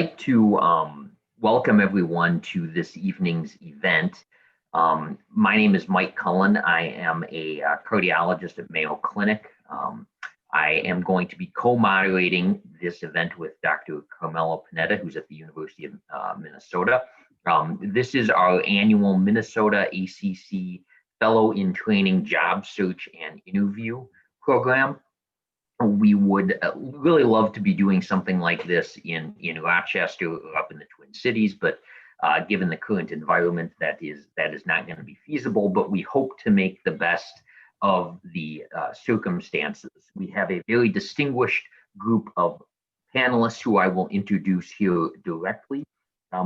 like to welcome everyone to this evening's event. My name is Mike Cullen. I am a cardiologist at Mayo Clinic. I am going to be co-moderating this event with Dr. Carmelo Panetta, who's at the University of Minnesota. This is our annual Minnesota ACC Fellow-in-Training Job Search and Interview program. We would really love to be doing something like this in Rochester or up in the Twin Cities, but given the current environment, that is not going to be feasible. But we hope to make the best of the circumstances. We have a very distinguished group of panelists who I will introduce here directly.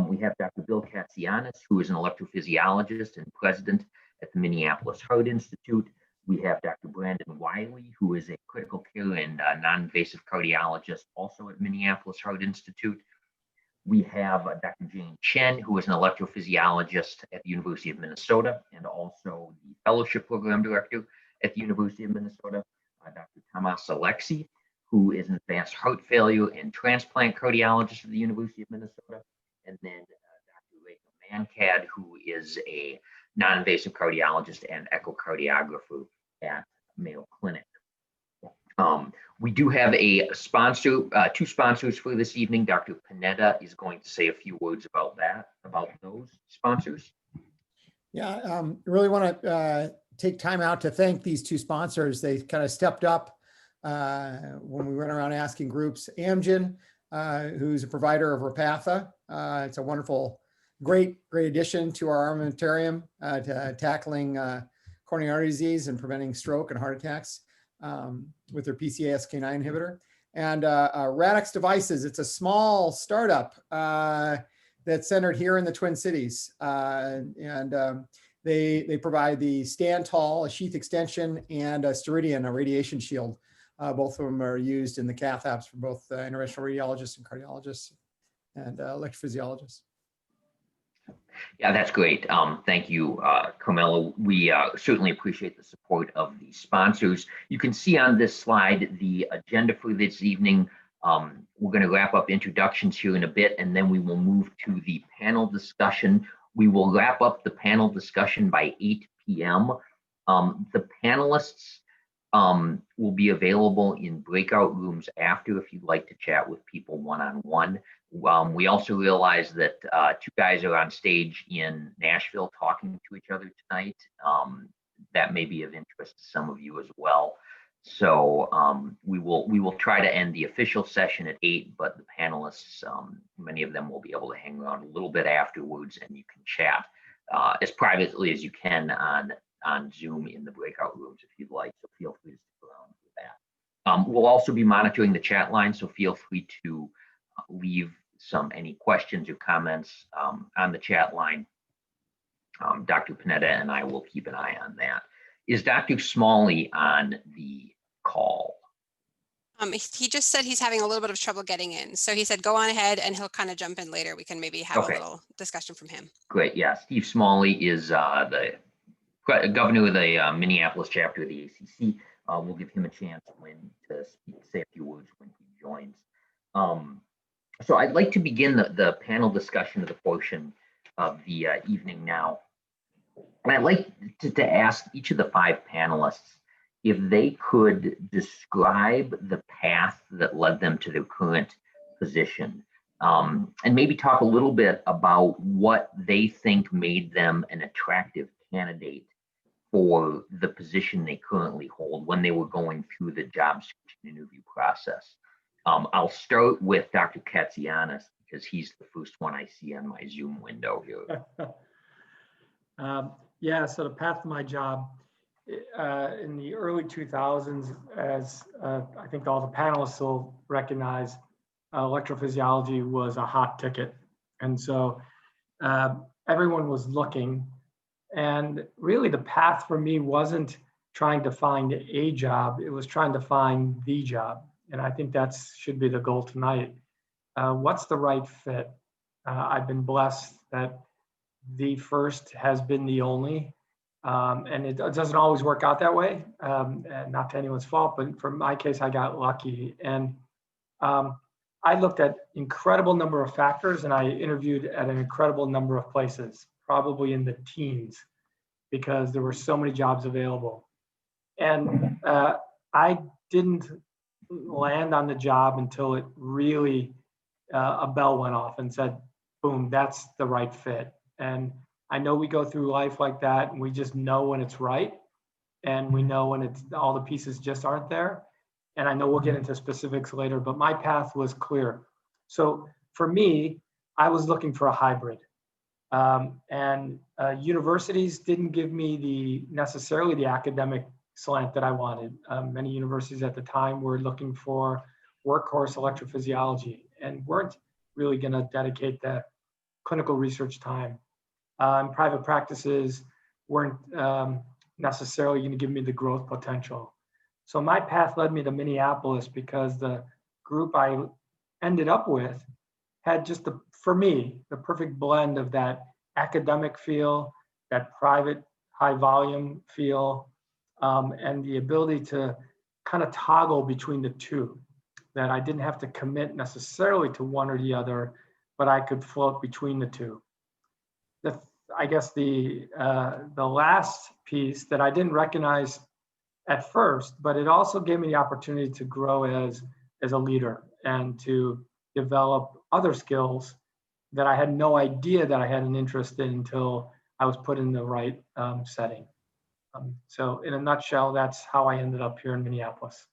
We have Dr. Bill Katsiyiannis, who is an electrophysiologist and president at the Minneapolis Heart Institute. We have Dr. Brandon Wiley, who is a critical care and non-invasive cardiologist, also at Minneapolis Heart Institute. We have Dr. Chen, who is an electrophysiologist at the University of Minnesota and also the fellowship program director at the University of Minnesota. Dr. Tamas Alexy, who is an advanced heart failure and transplant cardiologist at the University of Minnesota. And then Dr. Rehka Mankad, who is a non-invasive cardiologist and echocardiographer at Mayo Clinic. We do have a sponsor, two sponsors for this evening. Dr. Panetta is going to say a few words about those sponsors. Yeah, really want to take time out to thank these two sponsors. They kind of stepped up when we went around asking groups. Amgen, who's a provider of Repatha. It's a wonderful, great addition to our armamentarium to tackling coronary artery disease and preventing stroke and heart attacks with their PCSK9 inhibitor. And Radix Devices, it's a small startup that's centered here in the Twin Cities. They provide the Stand-Tall, a sheath extension, and a Steridian, a radiation shield. Both of them are used in the cath apps for both interventional radiologists and cardiologists and electrophysiologists. Yeah, that's great. Thank you, Carmelo. We certainly appreciate the support of the sponsors. You can see on this slide the agenda for this evening. We're going to wrap up introductions here in a bit, and then we will move to the panel discussion. We will wrap up the panel discussion by 8 p.m. The panelists will be available in breakout rooms after if you'd like to chat with people one-on-one. We also realize that two guys are on stage in Nashville talking to each other tonight. That may be of interest to some of you as well. So we will try to end the official session at 8, but the panelists, many of them will be able to hang around a little bit afterwards, and you can chat as privately as you can on Zoom in the breakout rooms if you'd like. So feel free to stick around for that. We'll also be monitoring the chat line, so feel free to leave any questions or comments on the chat line. Dr. Panetta and I will keep an eye on that. Is Dr. Smalley on the call? He just said he's having a little bit of trouble getting in. So he said, go on ahead and he'll kind of jump in later. We can maybe have a little discussion from him. Great. Yeah, Steve Smalley is the governor of the Minneapolis chapter of the ACC. We'll give him a chance to say a few words when he joins. So I'd like to begin the panel discussion of the portion of the evening now. And I'd like to ask each of the 5 panelists if they could describe the path that led them to their current position, and maybe talk a little bit about what they think made them an attractive candidate for the position they currently hold when they were going through the job search and interview process. I'll start with Dr. Katsiyiannis because he's the first one I see on my Zoom window here. Yeah, so the path to my job in the early 2000s, as I think all the panelists will recognize, electrophysiology was a hot ticket. And so everyone was looking. And really the path for me wasn't trying to find a job, it was trying to find the job. And I think that should be the goal tonight. What's the right fit? I've been blessed that the first has been the only, and it doesn't always work out that way, and not to anyone's fault, but for my case, I got lucky. And I looked at incredible number of factors, and I interviewed at an incredible number of places, probably in the teens, because there were so many jobs available. And I didn't land on the job until it really, a bell went off and said, boom, that's the right fit. And I know we go through life like that, and we just know when it's right. And we know when it's all the pieces just aren't there. And I know we'll get into specifics later, but my path was clear. So for me, I was looking for a hybrid. Universities didn't give me necessarily the academic slant that I wanted. Many universities at the time were looking for workhorse electrophysiology and weren't really going to dedicate the clinical research time. Private practices weren't necessarily going to give me the growth potential. So my path led me to Minneapolis because the group I ended up with had just, for me, the perfect blend of that academic feel, that private high volume feel, and the ability to kind of toggle between the two, that I didn't have to commit necessarily to one or the other, but I could float between the two. I guess the last piece that I didn't recognize at first, but it also gave me the opportunity to grow as a leader and to develop other skills that I had no idea that I had an interest in until I was put in the right setting. So in a nutshell, that's how I ended up here in Minneapolis.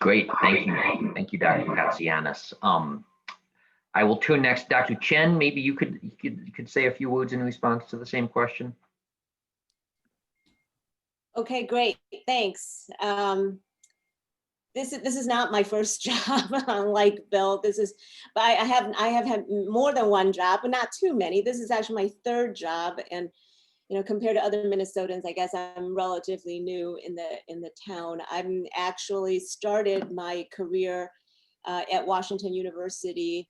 Great, thank you. Thank you, Dr. Katsiyiannis. I will turn next, Dr. Chen, maybe you could say a few words in response to the same question. Okay, great, thanks. This is not my first job, unlike Bill. But I have had more than one job, but not too many. This is actually my third job, and compared to other Minnesotans, I guess I'm relatively new in the town. I'm actually started my career at Washington University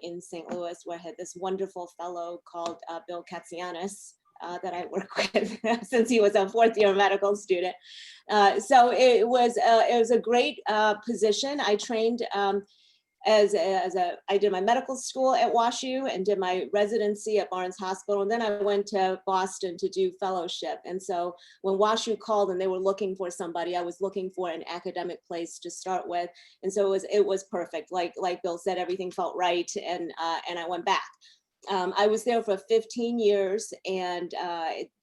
in St. Louis, where I had this wonderful fellow called Bill Katsiyiannis that I work with since he was a fourth-year medical student. So it was a great position. I trained I did my medical school at WashU and did my residency at Barnes Hospital. And then I went to Boston to do fellowship. And so when WashU called and they were looking for somebody, I was looking for an academic place to start with. And so it was perfect. Like Bill said, everything felt right. And I went back. I was there for 15 years and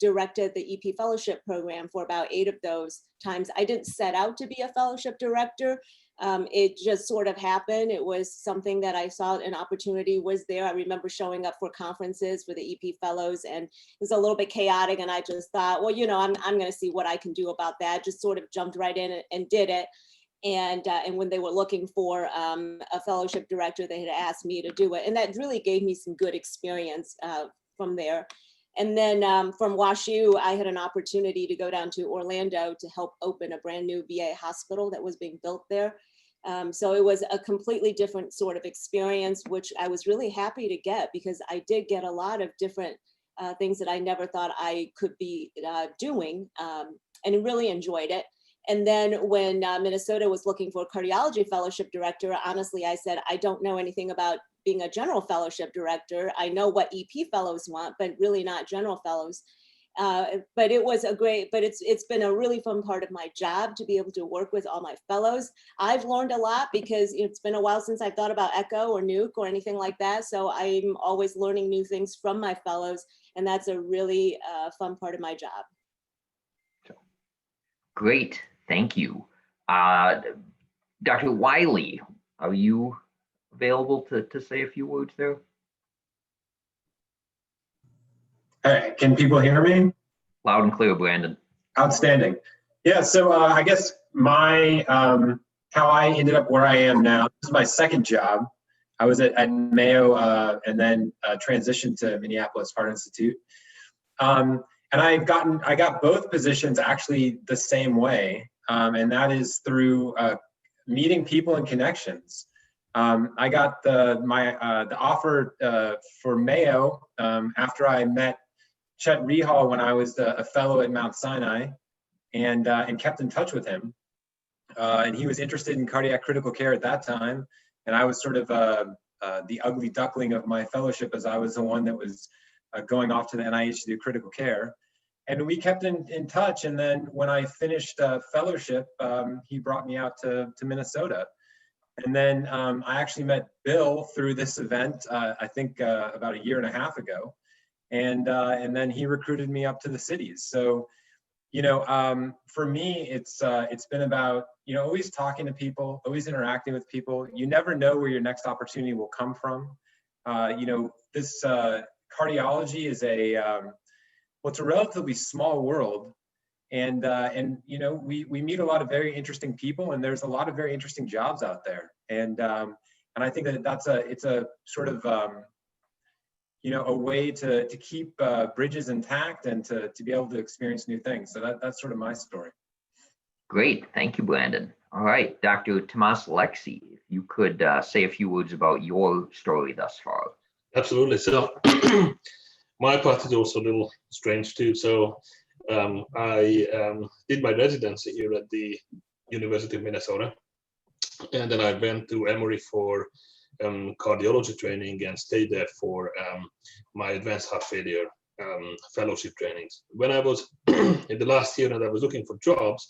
directed the EP fellowship program for about 8 of those times. I didn't set out to be a fellowship director. It just sort of happened. It was something that I saw an opportunity was there. I remember showing up for conferences for the EP fellows, and it was a little bit chaotic. And I just thought, well, I'm going to see what I can do about that. Just sort of jumped right in and did it. And when they were looking for a fellowship director, they had asked me to do it. And that really gave me some good experience from there. And then from WashU, I had an opportunity to go down to Orlando to help open a brand new VA hospital that was being built there. So it was a completely different sort of experience, which I was really happy to get because I did get a lot of different things that I never thought I could be doing, and really enjoyed it. And then when Minnesota was looking for a cardiology fellowship director, honestly, I said, I don't know anything about being a general fellowship director. I know what EP fellows want, but really not general fellows. But it was it's been a really fun part of my job to be able to work with all my fellows. I've learned a lot because it's been a while since I've thought about ECHO or NUC or anything like that. So I'm always learning new things from my fellows. And that's a really fun part of my job. Great, thank you. Dr. Wiley, are you available to say a few words there? Can people hear me? Loud and clear, Brandon. Outstanding. Yeah, so I guess my, how I ended up where I am now, this is my second job. I was at Mayo and then transitioned to Minneapolis Heart Institute. And I got both positions actually the same way, and that is through meeting people and connections. I got the offer for Mayo after I met Chet Rehal when I was a fellow at Mount Sinai, and kept in touch with him. And he was interested in cardiac critical care at that time, And I was sort of the ugly duckling of my fellowship, as I was the one that was going off to the NIH to do critical care. And we kept in touch. And then when I finished fellowship, he brought me out to Minnesota. And then I actually met Bill through this event, I think about 1.5 years ago. And then he recruited me up to the cities. So, for me, it's been about, always talking to people, always interacting with people. You never know where your next opportunity will come from. This cardiology is it's a relatively small world. And we meet a lot of very interesting people, and there's a lot of very interesting jobs out there. And I think that it's a sort of, a way to keep bridges intact and to be able to experience new things. So that's sort of my story. Great, thank you, Brandon. All right, Dr. Tamas, Alexy, if you could say a few words about your story thus far. Absolutely. So my part is also a little strange too. So I did my residency here at the University of Minnesota, and then I went to Emory for cardiology training and stayed there for my advanced heart failure fellowship trainings. When I was in the last year and I was looking for jobs,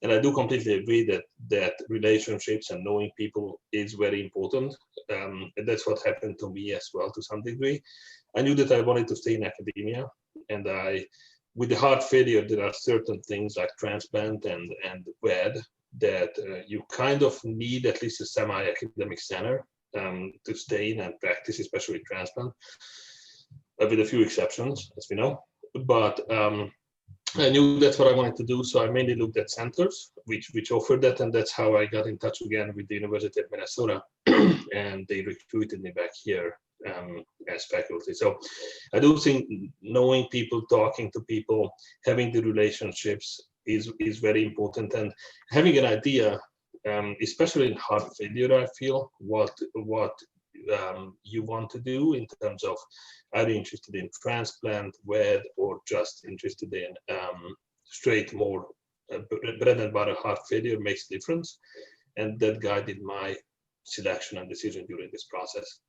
and I do completely agree that relationships and knowing people is very important. And that's what happened to me as well to some degree. I knew that I wanted to stay in academia, and with the heart failure, there are certain things like transplant and WED that you kind of need at least a semi-academic center to stay in and practice, especially transplant, with a few exceptions, as we know. But I knew that's what I wanted to do, so I mainly looked at centers which offered that, and that's how I got in touch again with the University of Minnesota, and they recruited me back here as faculty. So I do think knowing people, talking to people, having the relationships is very important, and having an idea, especially in heart failure, I feel what you want to do in terms of are you interested in transplant, WED, or just interested in straight more bread and butter heart failure makes a difference, and that guided my selection and decision during this process.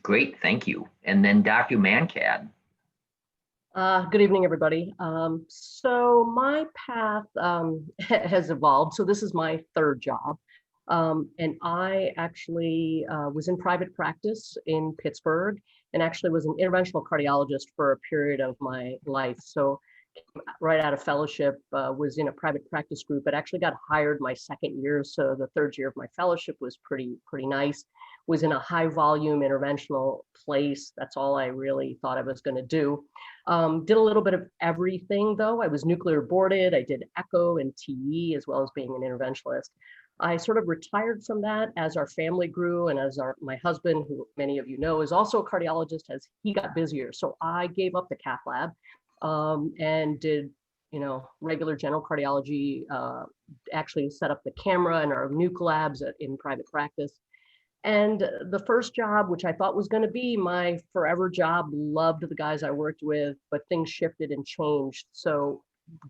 Great, thank you. And then Dr. Mankad. Good evening, everybody. So my path has evolved. So this is my third job. And I actually was in private practice in Pittsburgh, and actually was an interventional cardiologist for a period of my life. So right out of fellowship, was in a private practice group, but actually got hired my second year. So the third year of my fellowship was pretty nice. Was in a high volume interventional place. That's all I really thought I was going to do. Did a little bit of everything though. I was nuclear boarded. I did echo and TE as well as being an interventionalist. I sort of retired from that as our family grew, and as my husband, who many of you know, is also a cardiologist, as he got busier. So I gave up the cath lab and did, regular general cardiology, actually set up the camera in our nuke labs in private practice. And the first job, which I thought was going to be my forever job, loved the guys I worked with, but things shifted and changed. So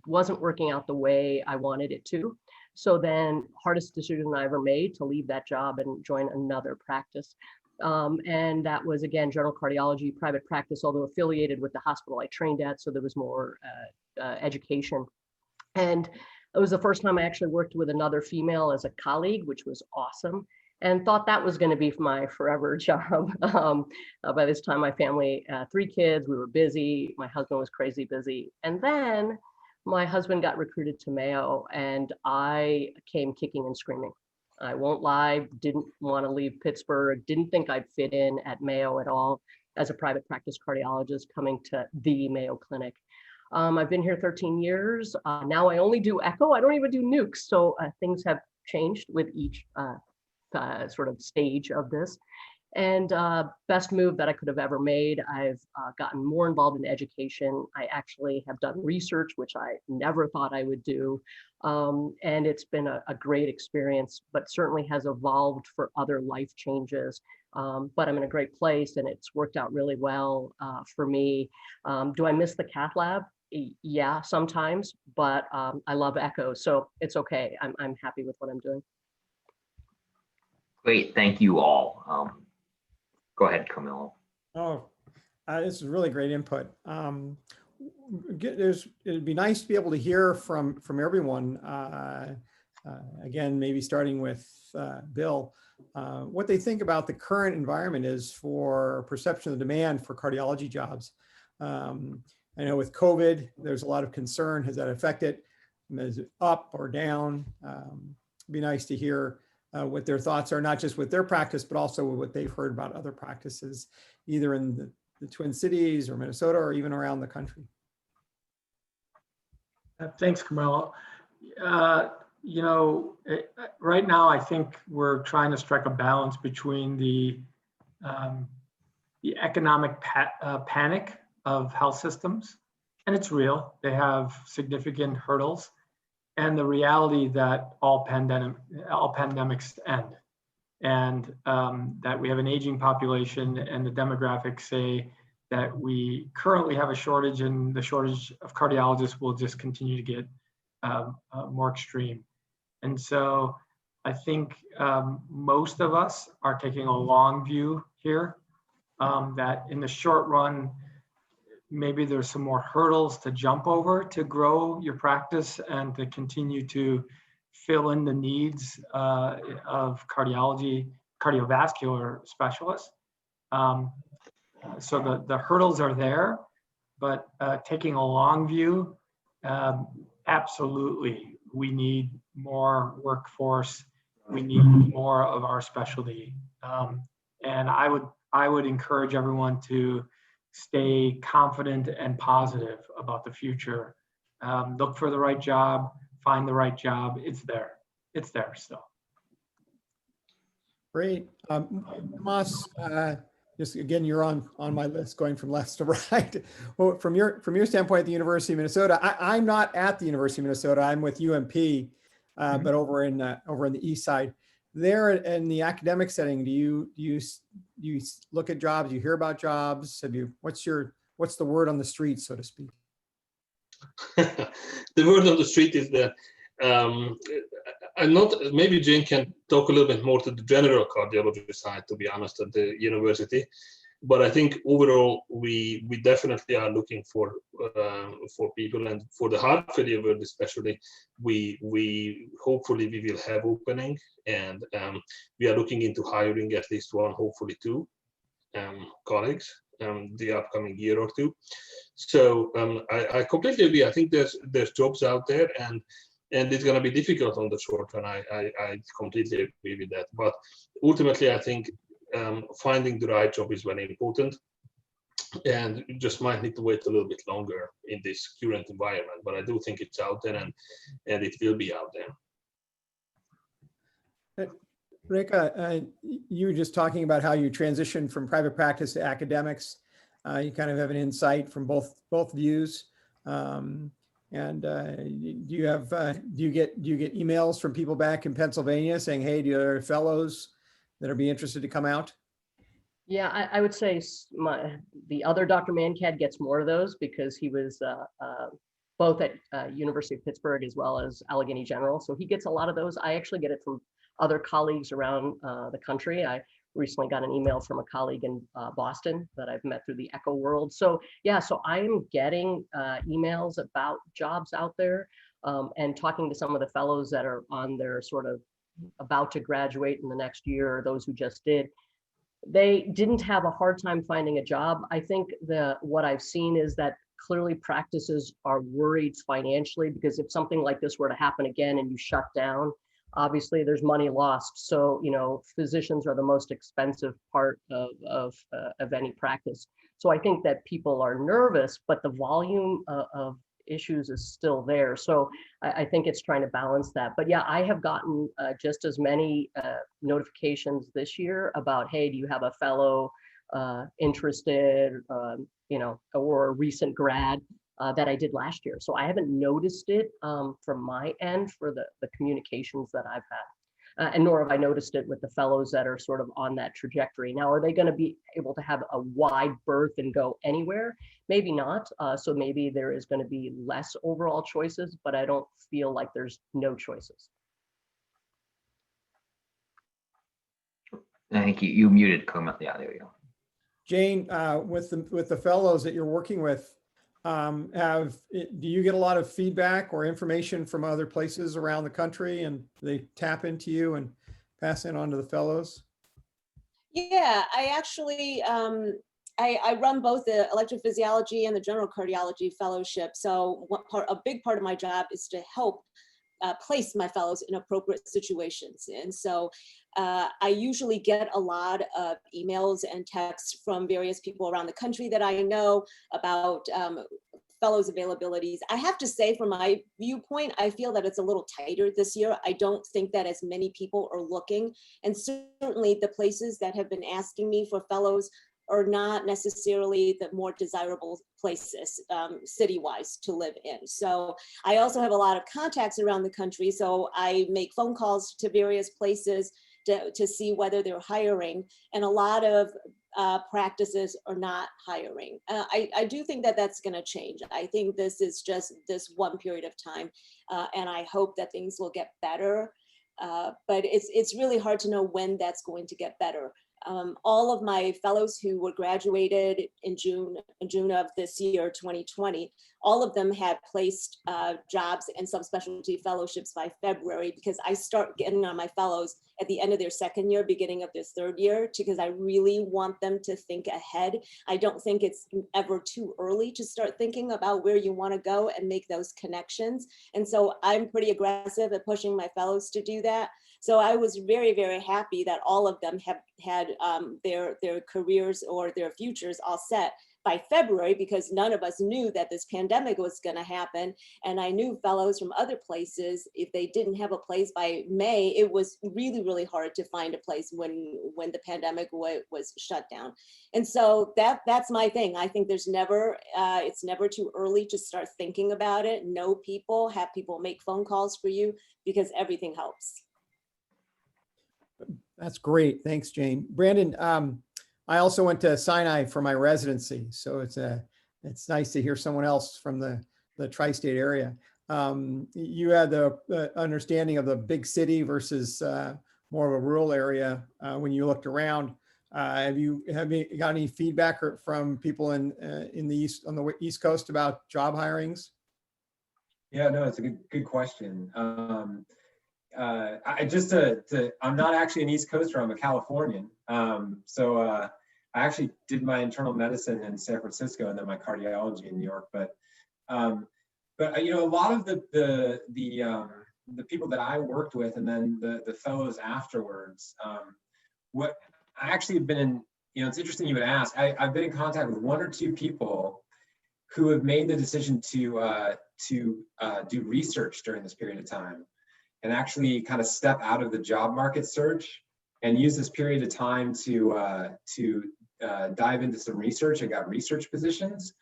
wasn't working out the way I wanted it to. So then hardest decision I ever made to leave that job and join another practice. And that was, again, general cardiology, private practice, although affiliated with the hospital I trained at. So there was more education. And it was the first time I actually worked with another female as a colleague, which was awesome. And thought that was going to be my forever job. By this time, my family, 3 kids, we were busy. My husband was crazy busy. And then my husband got recruited to Mayo, and I came kicking and screaming. I won't lie, didn't want to leave Pittsburgh, didn't think I'd fit in at Mayo at all as a private practice cardiologist coming to the Mayo Clinic. I've been here 13 years. Now I only do echo. I don't even do nukes. So things have changed with each sort of stage of this. And best move that I could have ever made. I've gotten more involved in education. I actually have done research, which I never thought I would do. And it's been a great experience, but certainly has evolved for other life changes. But I'm in a great place, and it's worked out really well for me. Do I miss the cath lab? Yeah, sometimes, but I love echo, so it's okay. I'm happy with what I'm doing. Great, thank you all. Go ahead, Carmelo. Oh, this is really great input. It'd be nice to be able to hear from everyone. Again, maybe starting with Bill, what they think about the current environment is for perception of demand for cardiology jobs. I know with COVID, there's a lot of concern. Has that affected? Is it up or down? It'd be nice to hear what their thoughts are, not just with their practice, but also what they've heard about other practices, either in the Twin Cities or Minnesota or even around the country. Thanks, Carmelo. Right now, I think we're trying to strike a balance between the economic panic of health systems, and it's real. They have significant hurdles, and the reality that all pandemics end, and that we have an aging population, and the demographics say that we currently have a shortage, and the shortage of cardiologists will just continue to get more extreme. And so I think most of us are taking a long view here, that in the short run, maybe there's some more hurdles to jump over to grow your practice and to continue to fill in the needs of cardiovascular specialists. So the hurdles are there, but taking a long view, absolutely, we need more workforce. We need more of our specialty. And I would encourage everyone to stay confident and positive about the future. Look for the right job, find the right job. It's there. It's there still. Great. Tamas, just again, you're on my list going from left to right. Well, from your standpoint at the University of Minnesota, I'm not at the University of Minnesota. I'm with UMP, but over in the east side. There in the academic setting, do you look at jobs? Do you hear about jobs? What's the word on the street, so to speak? The word on the street is that maybe Jane can talk a little bit more to the general cardiology side, to be honest, at the university. But I think overall, we definitely are looking for people, and for the heart failure world especially, we hopefully we will have opening, and we are looking into hiring at least one, hopefully two colleagues the upcoming year or two. So I completely agree. I think there's jobs out there, and it's going to be difficult on the short run. I completely agree with that. But ultimately, I think finding the right job is very important, and you just might need to wait a little bit longer in this current environment. But I do think it's out there, and it will be out there. Rehka, you were just talking about how you transitioned from private practice to academics. You kind of have an insight from both views. And do you get emails from people back in Pennsylvania saying, "Hey, do you have fellows that are be interested to come out?" Yeah, I would say the other Dr. Mankad gets more of those, because he was both at University of Pittsburgh as well as Allegheny General. So he gets a lot of those. I actually get it from other colleagues around the country. I recently got an email from a colleague in Boston that I've met through the Echo World. So yeah, so I'm getting emails about jobs out there, and talking to some of the fellows that are on their sort of about to graduate in the next year, or those who just did. They didn't have a hard time finding a job. I think what I've seen is that clearly practices are worried financially, because if something like this were to happen again and you shut down, obviously there's money lost. So, physicians are the most expensive part of any practice. So I think that people are nervous, but the volume of issues is still there. So I think it's trying to balance that. But yeah, I have gotten just as many notifications this year about, hey, do you have a fellow interested, or a recent grad that I did last year. So I haven't noticed it from my end for the communications that I've had. And nor have I noticed it with the fellows that are sort of on that trajectory. Now, are they going to be able to have a wide berth and go anywhere? Maybe not. So maybe there is going to be less overall choices, but I don't feel like there's no choices. I think you muted Carmelo. Yeah, there we go. Jane, with the fellows that you're working with, do you get a lot of feedback or information from other places around the country, and they tap into you and pass it on to the fellows? Yeah, I actually, I run both the electrophysiology and the general cardiology fellowship. So a big part of my job is to help place my fellows in appropriate situations. And so I usually get a lot of emails and texts from various people around the country that I know about fellows availabilities. I have to say, from my viewpoint, I feel that it's a little tighter this year. I don't think that as many people are looking. And certainly the places that have been asking me for fellows are not necessarily the more desirable places city-wise to live in. So I also have a lot of contacts around the country. So I make phone calls to various places to see whether they're hiring. And a lot of practices are not hiring. I do think that that's going to change. I think this is just this one period of time. And I hope that things will get better. But it's really hard to know when that's going to get better. All of my fellows who were graduated in June of this year, 2020, all of them had placed jobs and subspecialty fellowships by February, because I start getting on my fellows at the end of their second year, beginning of their third year, because I really want them to think ahead. I don't think it's ever too early to start thinking about where you want to go and make those connections. And so I'm pretty aggressive at pushing my fellows to do that. So I was very, very happy that all of them have had their careers or their futures all set by February, because none of us knew that this pandemic was going to happen. And I knew fellows from other places, if they didn't have a place by May, it was really, really hard to find a place when the pandemic was shut down. And so that's my thing. I think it's never too early to start thinking about it. Know people, have people make phone calls for you, because everything helps. That's great. Thanks, Jane. Brandon, I also went to Sinai for my residency, so it's nice to hear someone else from the tri-state area. You had the understanding of the big city versus more of a rural area when you looked around. Have you got any feedback from people in the on the East Coast about job hirings? Yeah, no, it's a good question. I'm not actually an East Coaster, I'm a Californian. I actually did my internal medicine in San Francisco and then my cardiology in New York. But you know, a lot of the people that I worked with and then the fellows afterwards, what I actually have been in, you know, it's interesting you would ask. I've been in contact with one or two people who have made the decision to do research during this period of time, and actually kind of step out of the job market search and use this period of time to dive into some research and got research positions.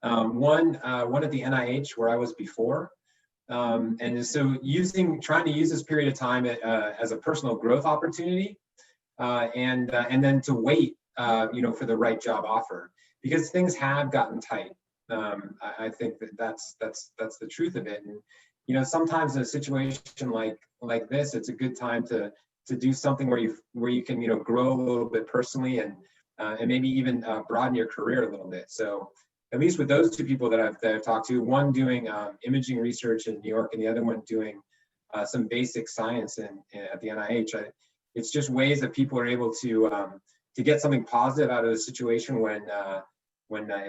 One at the NIH where I was before. And so trying to use this period of time as a personal growth opportunity, and then to wait, you know, for the right job offer, because things have gotten tight. I think that's the truth of it. And you know, sometimes in a situation like this, it's a good time to do something where you can, you know, grow a little bit personally and maybe even broaden your career a little bit. So at least with those two people that I've talked to, one doing imaging research in New York and the other one doing some basic science at the NIH, it's just ways that people are able to get something positive out of the situation when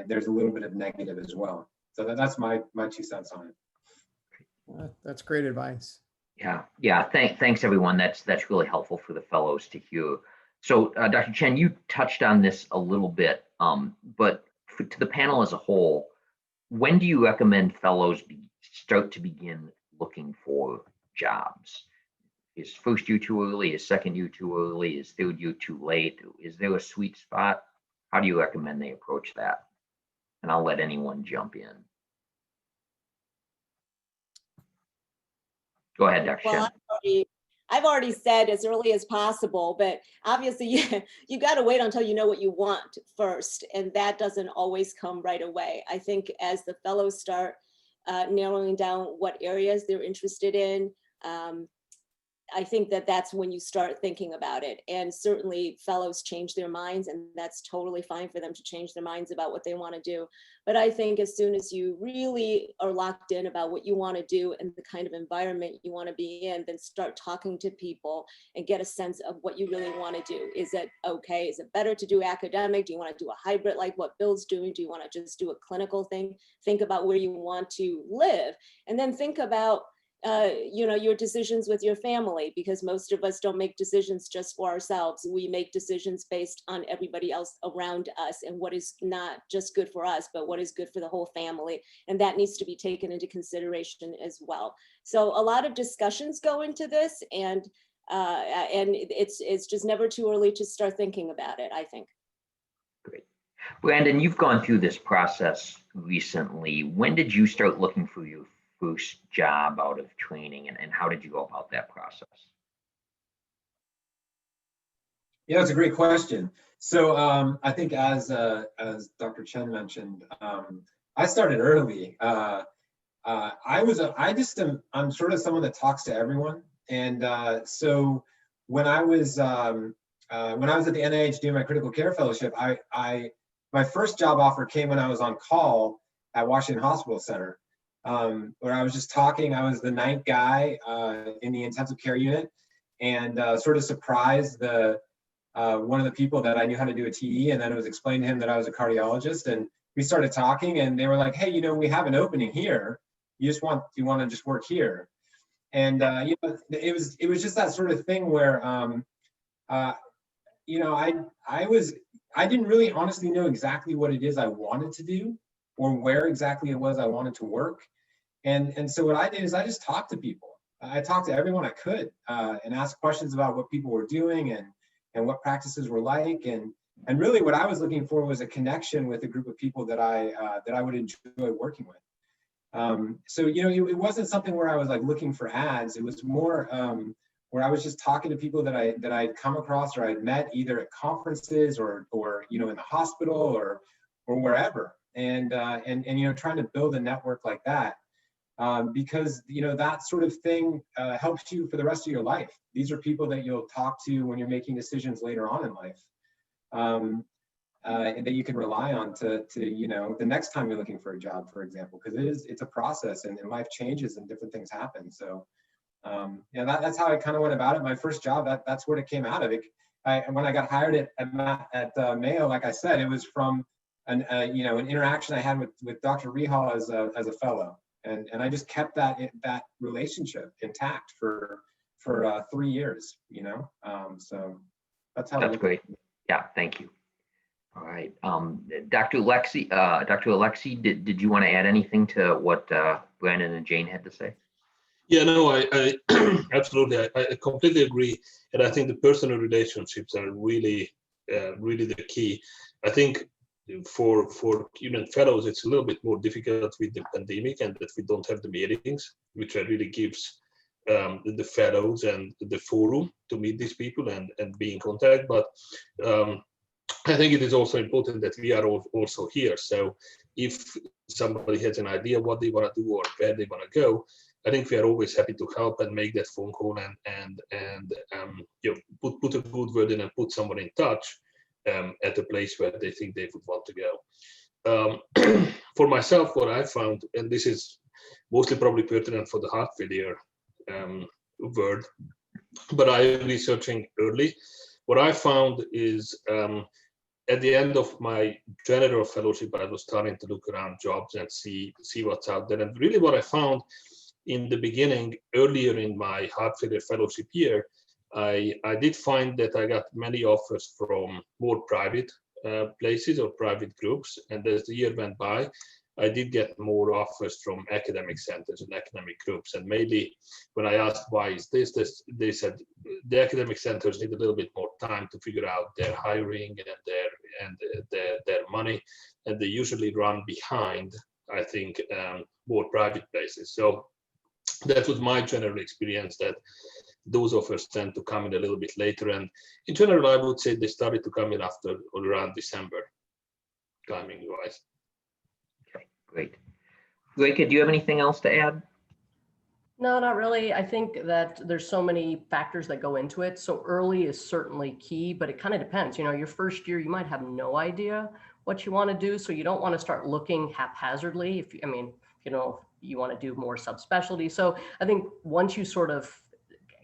there's a little bit of negative as well. So that's my 2 cents on it. That's great advice. Yeah. Thanks everyone. That's really helpful for the fellows to hear. So Dr. Chen, you touched on this a little bit, but to the panel as a whole, when do you recommend fellows start to begin looking for jobs? Is first year too early? Is second year too early? Is third year too late? Is there a sweet spot? How do you recommend they approach that? And I'll let anyone jump in. Go ahead, Dr. Well, Chen. I've already said as early as possible, but obviously you got to wait until you know what you want first, and that doesn't always come right away. I think as the fellows start narrowing down what areas they're interested in, I think that that's when you start thinking about it. And certainly fellows change their minds, and that's totally fine for them to change their minds about what they want to do. But I think as soon as you really are locked in about what you want to do and the kind of environment you want to be in, then start talking to people and get a sense of what you really want to do. Is it okay? Is it better to do academic? Do you want to do a hybrid like what Bill's doing? Do you want to just do a clinical thing? Think about where you want to live, and then think about your decisions with your family, because most of us don't make decisions just for ourselves. We make decisions based on everybody else around us and what is not just good for us, but what is good for the whole family. And that needs to be taken into consideration as well. So a lot of discussions go into this, and it's just never too early to start thinking about it, I think. Great. Brandon, you've gone through this process recently. When did you start looking for your first job out of training, and how did you go about that process? Yeah, it's a great question. So I think as Dr. Chen mentioned, I started early. I'm sort of someone that talks to everyone, and so when I was at the NIH doing my critical care fellowship, my first job offer came when I was on call at Washington Hospital Center. Where I was just talking. I was the ninth guy in the intensive care unit, and sort of surprised one of the people that I knew how to do a TE, and then it was explained to him that I was a cardiologist, and we started talking, and they were like, "Hey, we have an opening here. Do you want to just work here?" And it was just that sort of thing where I didn't really honestly know exactly what it is I wanted to do or where exactly it was I wanted to work. And so what I did is I just talked to people. I talked to everyone I could and asked questions about what people were doing and what practices were like. And really what I was looking for was a connection with a group of people that I would enjoy working with. So, it wasn't something where I was like looking for ads. It was more where I was just talking to people that I'd come across or I'd met either at conferences or in the hospital or wherever. And trying to build a network like that. Because that sort of thing helps you for the rest of your life. These are people that you'll talk to when you're making decisions later on in life, and that you can rely on to the next time you're looking for a job, for example, because it's a process and life changes and different things happen. So that's how I kind of went about it. My first job, that's what it came out of it. When I got hired at Mayo, like I said, it was from an interaction I had with Dr. Rehka as a fellow. And I just kept that relationship intact for 3 years, so that's how. That's great. Yeah, thank you. All right, Dr. Alexy, did you want to add anything to what Brandon and Jane had to say? Yeah, no, I absolutely, I completely agree, and I think the personal relationships are really the key. I think for fellows, it's a little bit more difficult with the pandemic and that we don't have the meetings, which really gives the fellows and the forum to meet these people and be in contact. But I think it is also important that we are also here. So if somebody has an idea what they want to do or where they want to go, I think we are always happy to help and make that phone call and put a good word in and put someone in touch at a place where they think they would want to go. For myself, what I found, and this is mostly probably pertinent for the heart failure word, but I'm researching early. What I found is at the end of my general fellowship, I was starting to look around jobs and see what's out there. And really what I found in the beginning, earlier in my heart failure fellowship year, I did find that I got many offers from more private places or private groups. And as the year went by, I did get more offers from academic centers and academic groups. And maybe when I asked why is this, they said the academic centers need a little bit more time to figure out their hiring and their money, and they usually run behind, I think, more private places. So that was my general experience, that those offers tend to come in a little bit later. And in general, I would say they started to come in after or around December, timing wise. Okay, great. Rehka, do you have anything else to add? No, not really. I think that there's so many factors that go into it. So early is certainly key, but it kind of depends. You know, your first year, you might have no idea what you want to do. So you don't want to start looking haphazardly. If I mean, you know, you want to do more subspecialty. So I think once you sort of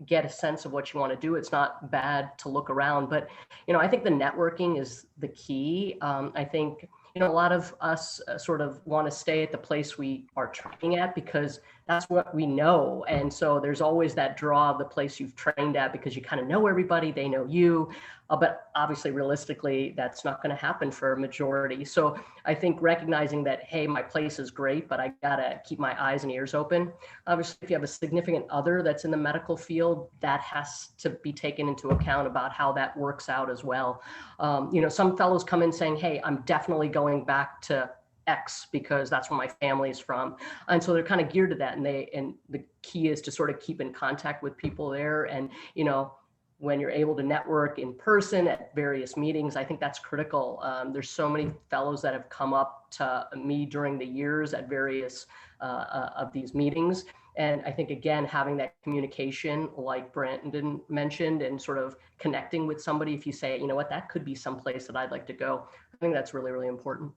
get a sense of what you want to do, it's not bad to look around. But, you know, I think the networking is the key. I think, you know, a lot of us sort of want to stay at the place we are training at because that's what we know. And so there's always that draw of the place you've trained at because you kind of know everybody, they know you. But obviously, realistically, that's not going to happen for a majority. So I think recognizing that, hey, my place is great, but I got to keep my eyes and ears open. Obviously, if you have a significant other that's in the medical field, that has to be taken into account about how that works out as well. You know, some fellows come in saying, hey, I'm definitely going back to X because that's where my family is from. And so they're kind of geared to that. And the key is to sort of keep in contact with people there. And, you know, when you're able to network in person at various meetings, I think that's critical. There's so many fellows that have come up to me during the years at various of these meetings. And I think, again, having that communication, like Brandon mentioned, and sort of connecting with somebody, if you say, you know what, that could be someplace that I'd like to go. I think that's really, really important.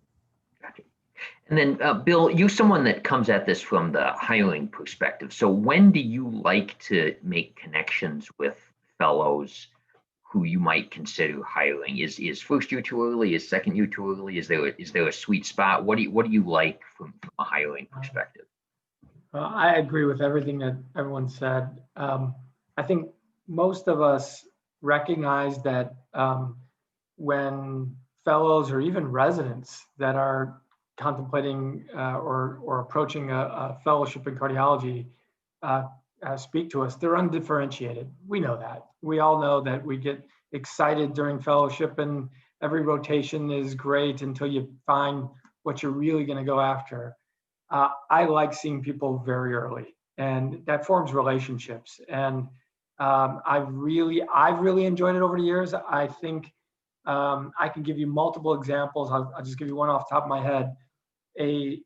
Gotcha. And then, Bill, you're someone that comes at this from the hiring perspective. So when do you like to make connections with fellows who you might consider hiring? Is first year too early? Is second year too early? Is there a sweet spot? What do you like from a hiring perspective? I agree with everything that everyone said. I think most of us recognize that when fellows or even residents that are contemplating or approaching a fellowship in cardiology speak to us, they're undifferentiated. We know that. We all know that we get excited during fellowship and every rotation is great until you find what you're really going to go after. I like seeing people very early, and that forms relationships. And I've really enjoyed it over the years. I think I can give you multiple examples. I'll just give you one off the top of my head. A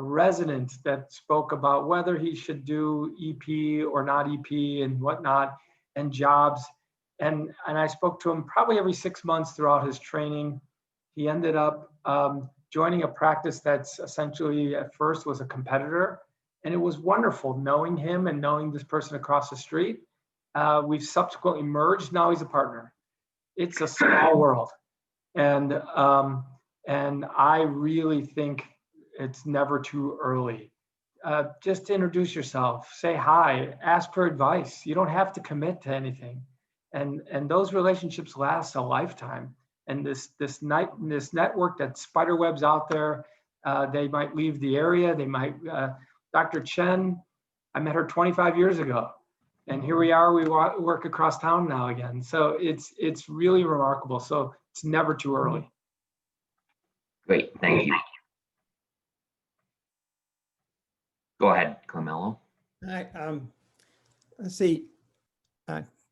resident that spoke about whether he should do EP or not EP and whatnot, and jobs. And I spoke to him probably every 6 months throughout his training. He ended up joining a practice that's essentially at first was a competitor. And it was wonderful knowing him and knowing this person across the street. We've subsequently merged. Now he's a partner. It's a small world. And I really think it's never too early. Just introduce yourself, say hi, ask for advice. You don't have to commit to anything. And those relationships last a lifetime. And this network that spiderwebs out there, they might leave the area. They might, Dr. Chen, I met her 25 years ago. And here we are, we work across town now again. So it's really remarkable. So it's never too early. Great, thank you. Go ahead, Carmelo. All right, let's see.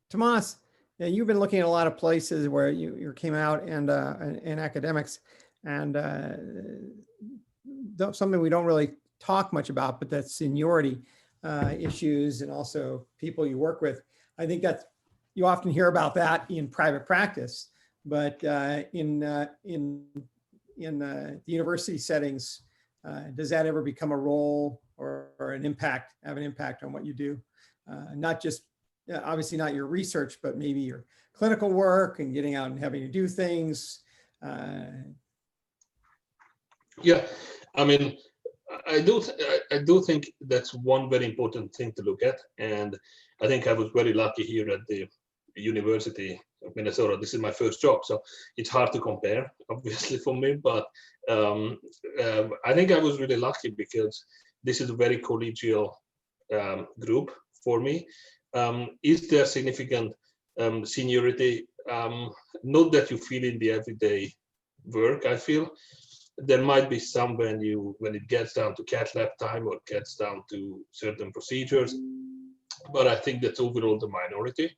Tamas, you've been looking at a lot of places where you came out and in academics, and something we don't really talk much about, but that's seniority issues and also people you work with. I think that you often hear about that in private practice, but in the university settings, does that ever become a role or an impact, have an impact on what you do? Not just, obviously not your research, but maybe your clinical work and getting out and having to do things. Yeah, I mean, I do think that's one very important thing to look at. And I think I was very lucky here at the University of Minnesota. This is my first job, so it's hard to compare, obviously, for me. But I think I was really lucky because this is a very collegial group for me. Is there significant seniority? Not that you feel in the everyday work, I feel. There might be some when it gets down to cath lab time or gets down to certain procedures, but I think that's overall the minority.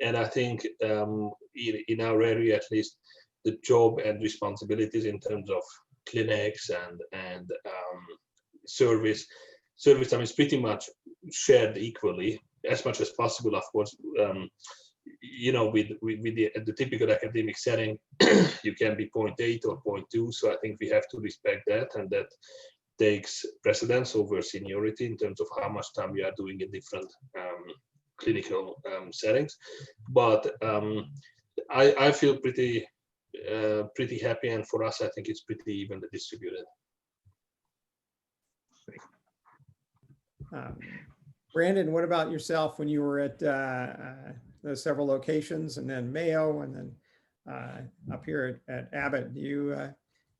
And I think in our area, at least, the job and responsibilities in terms of clinics and service service time is pretty much shared equally, as much as possible, of course. You know, with the typical academic setting, you can be 0.8 or 0.2. So I think we have to respect that, and that takes precedence over seniority in terms of how much time we are doing in different clinical settings. But I feel pretty happy, and for us, I think it's pretty evenly distributed. Brandon, what about yourself when you were at the several locations, and then Mayo, and then up here at Abbott? Do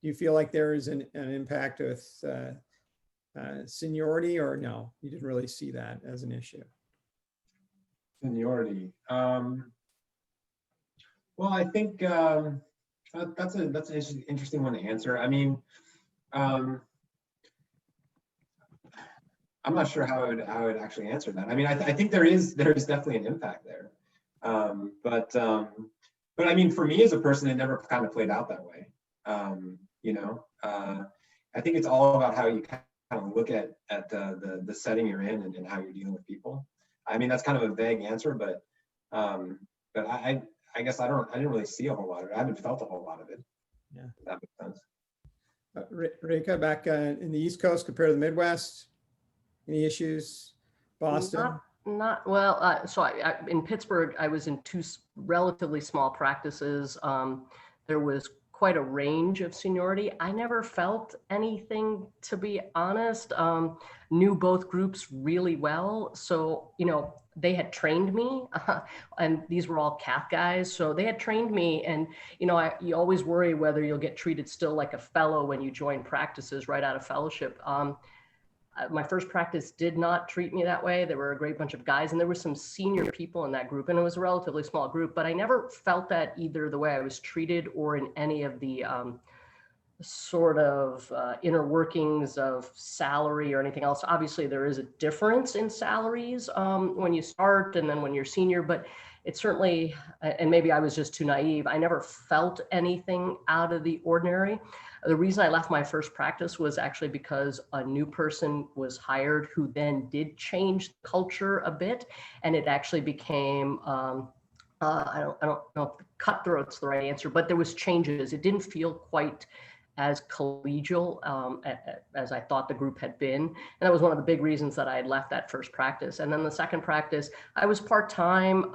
you feel like there is an impact with seniority, or no? You didn't really see that as an issue? Seniority. Well, I think that's an interesting one to answer. I mean, I'm not sure how I would actually answer that. I mean, I think there is definitely an impact there, but I mean, for me as a person, it never kind of played out that way. You know, I think it's all about how you kind of look at the setting you're in, and how you're dealing with people. I mean, that's kind of a vague answer, but I guess I didn't really see a whole lot of it. I haven't felt a whole lot of it. Yeah, if that makes sense. Rehka, back in the East Coast compared to the Midwest, any issues? Boston? Not well. So in Pittsburgh, I was in two relatively small practices. There was quite a range of seniority. I never felt anything, to be honest. Knew both groups really well. So, you know, they had trained me, and these were all cath guys. So they had trained me, and, you know, you always worry whether you'll get treated still like a fellow when you join practices right out of fellowship. My first practice did not treat me that way. There were a great bunch of guys, and there were some senior people in that group, and it was a relatively small group, but I never felt that either the way I was treated or in any of the sort of inner workings of salary or anything else. Obviously, there is a difference in salaries when you start and then when you're senior, but it certainly, and maybe I was just too naive, I never felt anything out of the ordinary. The reason I left my first practice was actually because a new person was hired who then did change the culture a bit, and it actually became, I don't know if cutthroat's the right answer, but there was changes. It didn't feel quite as collegial as I thought the group had been. And that was one of the big reasons that I had left that first practice. And then the second practice, I was part-time.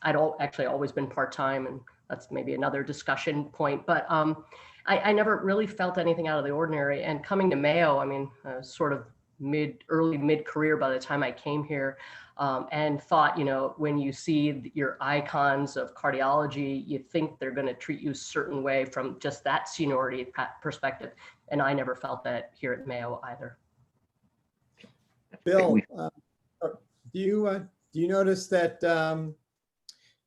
I'd actually always been part-time, and that's maybe another discussion point, but I never really felt anything out of the ordinary. And coming to Mayo, I mean, sort of early mid-career by the time I came here, and thought, you know, when you see your icons of cardiology, you think they're going to treat you a certain way from just that seniority perspective. And I never felt that here at Mayo either. Bill, do you notice that,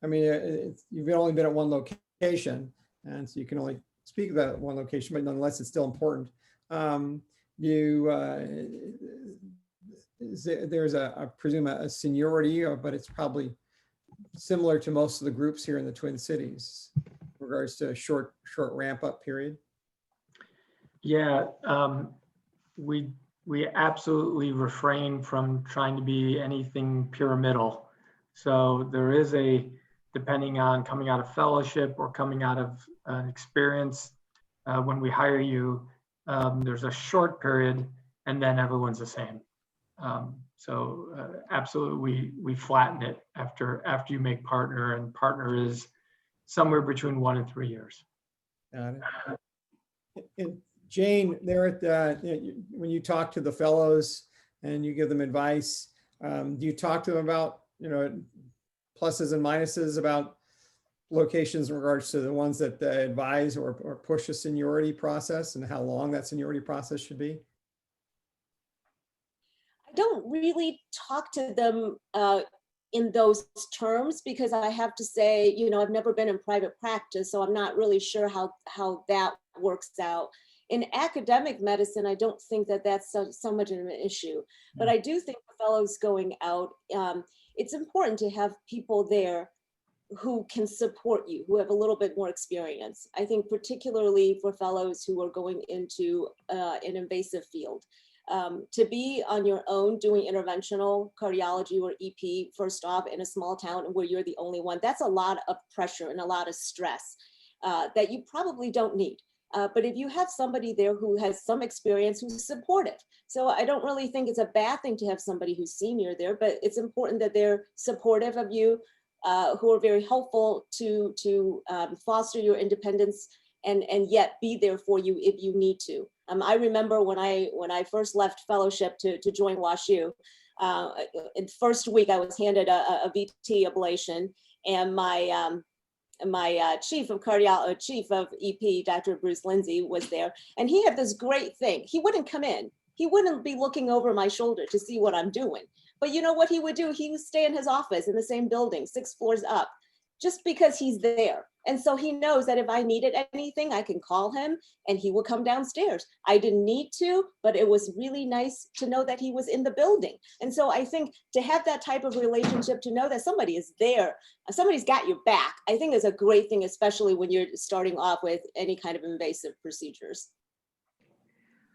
I mean, you've only been at one location, and so you can only speak about one location, but nonetheless, it's still important. There's I presume a seniority, but it's probably similar to most of the groups here in the Twin Cities in regards to a short ramp up period. Yeah, we absolutely refrain from trying to be anything pyramidal. So there is depending on coming out of fellowship or coming out of an experience, when we hire you, there's a short period and then everyone's the same. So absolutely, we flatten it after you make partner, and partner is somewhere between 1 and 3 years. Got it. And Jane, there at when you talk to the fellows and you give them advice, do you talk to them about, you know, pluses and minuses about locations in regards to the ones that advise or push a seniority process, and how long that seniority process should be? I don't really talk to them in those terms, because I have to say, you know, I've never been in private practice, so I'm not really sure how that works out. In academic medicine, I don't think that that's so much of an issue, but I do think for fellows going out, it's important to have people there who can support you, who have a little bit more experience. I think particularly for fellows who are going into an invasive field, To be on your own doing interventional cardiology or EP, first off, in a small town where you're the only one, that's a lot of pressure and a lot of stress that you probably don't need. But if you have somebody there who has some experience, who's supportive. So I don't really think it's a bad thing to have somebody who's senior there, but it's important that they're supportive of you, who are very helpful to foster your independence and yet be there for you if you need to. I remember when I first left fellowship to join WashU, in the first week I was handed a VT ablation, and my chief of EP, Dr. Bruce Lindsay, was there, and he had this great thing. He wouldn't come in. He wouldn't be looking over my shoulder to see what I'm doing. But you know what he would do? He would stay in his office in the same building, 6 floors up, just because he's there. And so he knows that if I needed anything, I can call him and he would come downstairs. I didn't need to, but it was really nice to know that he was in the building. And so I think to have that type of relationship, to know that somebody is there, somebody's got your back, I think is a great thing, especially when you're starting off with any kind of invasive procedures.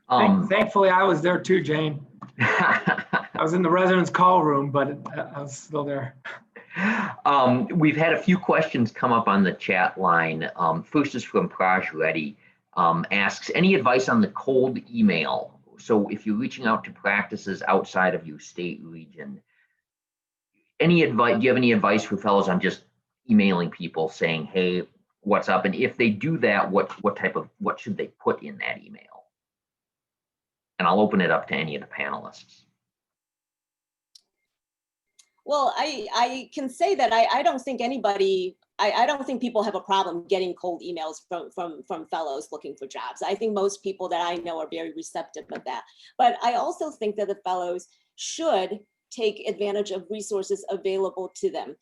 Thankfully, I was there too, Jane. I was in the residence call room, but I was still there. We've had a few questions come up on the chat line. First is from Praj Reddy. Asks, any advice on the cold email? So if you're reaching out to practices outside of your state region, any advice? Do you have any advice for fellows on just emailing people saying, hey, what's up? And if they do that, what should they put in that email? And I'll open it up to any of the panelists. Well, I can say that I don't think anybody, I don't think people have a problem getting cold emails from fellows looking for jobs. I think most people that I know are very receptive of that. But I also think that the fellows should take advantage of resources available to them,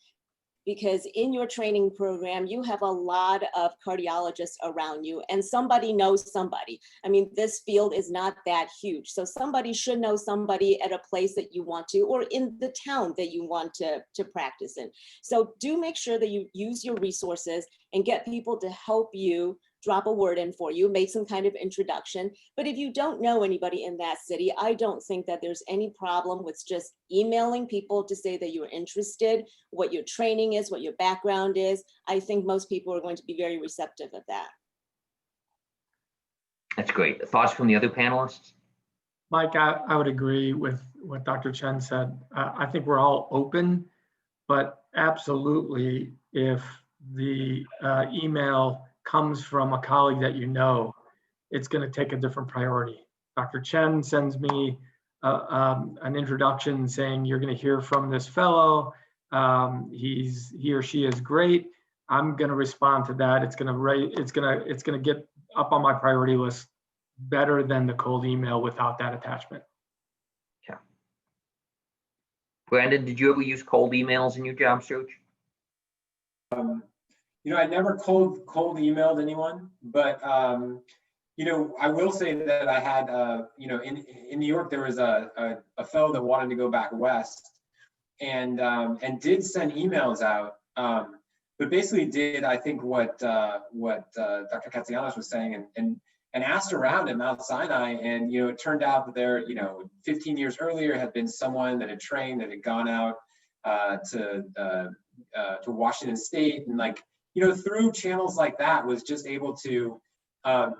because in your training program, you have a lot of cardiologists around you and somebody knows somebody. I mean, this field is not that huge. So somebody should know somebody at a place that you want to, or in the town that you want to practice in. So do make sure that you use your resources and get people to help you drop a word in for you, make some kind of introduction. But if you don't know anybody in that city, I don't think that there's any problem with just emailing people to say that you're interested, what your training is, what your background is. I think most people are going to be very receptive of that. That's great. Thoughts from the other panelists? Mike, I would agree with what Dr. Chen said. I think we're all open, but absolutely, if the email comes from a colleague that you know, it's going to take a different priority. Dr. Chen sends me an introduction saying you're going to hear from this fellow. He or she is great. I'm going to respond to that. It's going to get up on my priority list better than the cold email without that attachment. Yeah. Brandon, did you ever use cold emails in your job search? You know, I never cold emailed anyone, but you know, I will say that I had, you know, in New York there was a fellow that wanted to go back west, and did send emails out, but basically did, I think, what Dr. Katsiyiannis was saying, and asked around at Mount Sinai, and you know, it turned out that there, you know, 15 years earlier had been someone that had trained, that had gone out to Washington State, and like, you know, through channels like that was just able to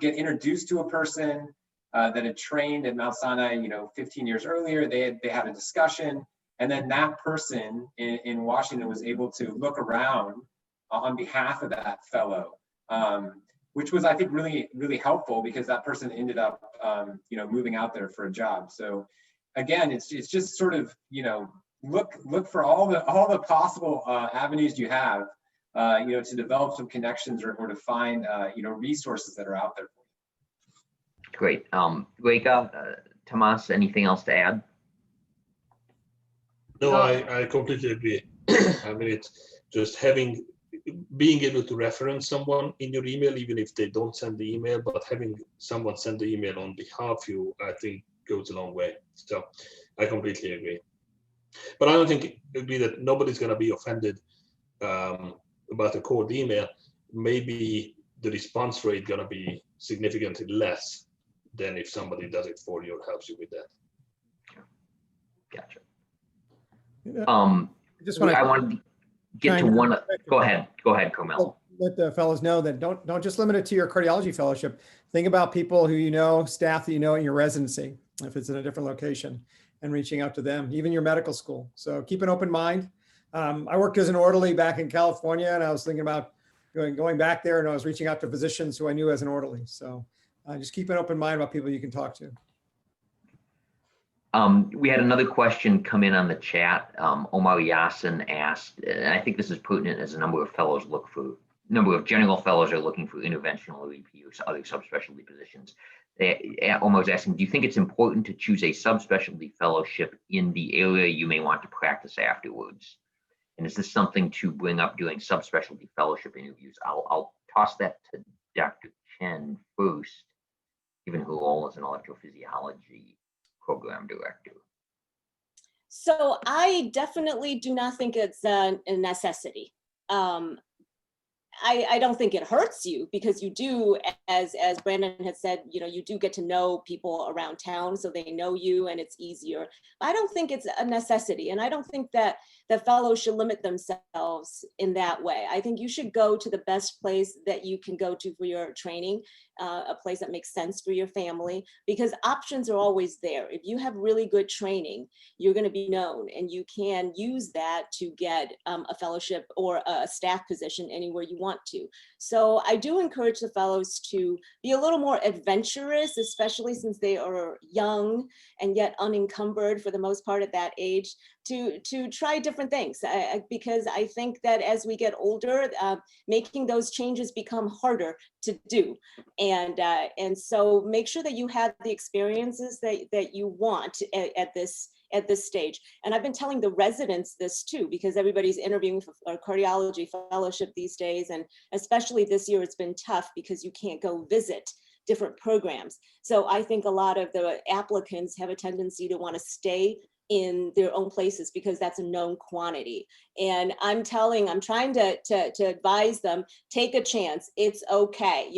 get introduced to a person that had trained at Mount Sinai, you know, 15 years earlier. They had a discussion, and then that person in Washington was able to look around on behalf of that fellow, which was, I think, really, really helpful, because that person ended up, you know, moving out there for a job. So again, it's just sort of, you know, look for all the possible avenues you have, you know, to develop some connections or to find, you know, resources that are out there for you. Great. Rehka, Tamas, anything else to add? No, I completely agree. I mean, it's just being able to reference someone in your email, even if they don't send the email, but having someone send the email on behalf of you, I think goes a long way. So I completely agree. But I don't agree that nobody's going to be offended about a cold email. Maybe the response rate going to be significantly less than if somebody does it for you or helps you with that. Gotcha. I I want to get to one. Go ahead, Carmelo. Let the fellows know that don't just limit it to your cardiology fellowship. Think about people who you know, staff that you know in your residency, if it's in a different location, and reaching out to them, even your medical school. So keep an open mind. I worked as an orderly back in California, and I was thinking about going back there, and I was reaching out to physicians who I knew as an orderly. So just keep an open mind about people you can talk to. We had another question come in on the chat. Omar Yassin asked, and I think this is pertinent as a number of general fellows are looking for interventional or EPUs, other subspecialty positions. Omar was asking, do you think it's important to choose a subspecialty fellowship in the area you may want to practice afterwards? And is this something to bring up during subspecialty fellowship interviews? I'll toss that to Dr. Chen first, given her role as an electrophysiology program director. So I definitely do not think it's a necessity. I don't think it hurts you, because you do, as Brandon had said, you do get to know people around town, so they know you and it's easier. I don't think it's a necessity, and I don't think that the fellows should limit themselves in that way. I think you should go to the best place that you can go to for your training, a place that makes sense for your family, because options are always there. If you have really good training, you're going to be known, and you can use that to get a fellowship or a staff position anywhere you want to. So I do encourage the fellows to be a little more adventurous, especially since they are young and yet unencumbered for the most part at that age, to try different things, because I think that as we get older, making those changes become harder to do. And so make sure that you have the experiences that you want at this stage. And I've been telling the residents this too, because everybody's interviewing for a cardiology fellowship these days. And especially this year, it's been tough because you can't go visit different programs. So I think a lot of the applicants have a tendency to want to stay in their own places because that's a known quantity. And I'm trying to advise them, take a chance. It's okay.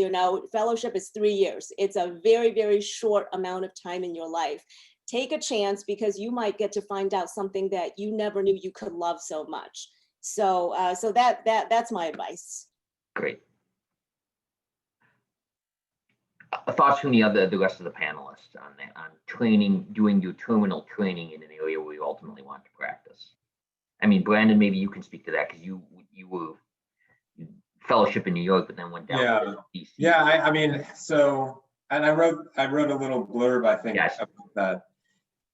Fellowship is 3 years. It's a very, very short amount of time in your life. Take a chance, because you might get to find out something that you never knew you could love so much. So that's my advice. Great. Thoughts from the rest of the panelists on that, on training, doing your terminal training in an area where you ultimately want to practice. I mean, Brandon, maybe you can speak to that, because you were fellowship in New York, but then went down to DC. Yeah, I mean, so, and I wrote a little blurb, I think, about that.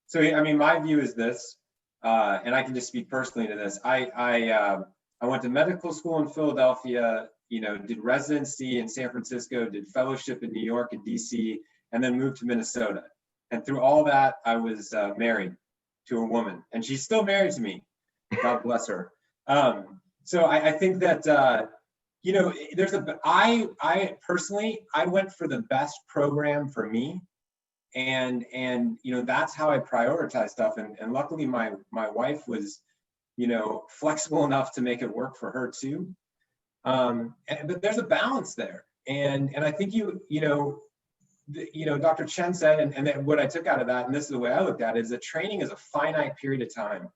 So, I mean, my view is this, and I can just speak personally to this. I went to medical school in Philadelphia, did residency in San Francisco, did fellowship in New York and DC, and then moved to Minnesota. And through all that, I was married to a woman, and she's still married to me. God bless her. So I think that, I personally, I went for the best program for me. And that's how I prioritize stuff. And luckily my wife was, flexible enough to make it work for her too. But there's a balance there. And I think Dr. Chen said, and then what I took out of that, and this is the way I looked at it, is that training is a finite period of time.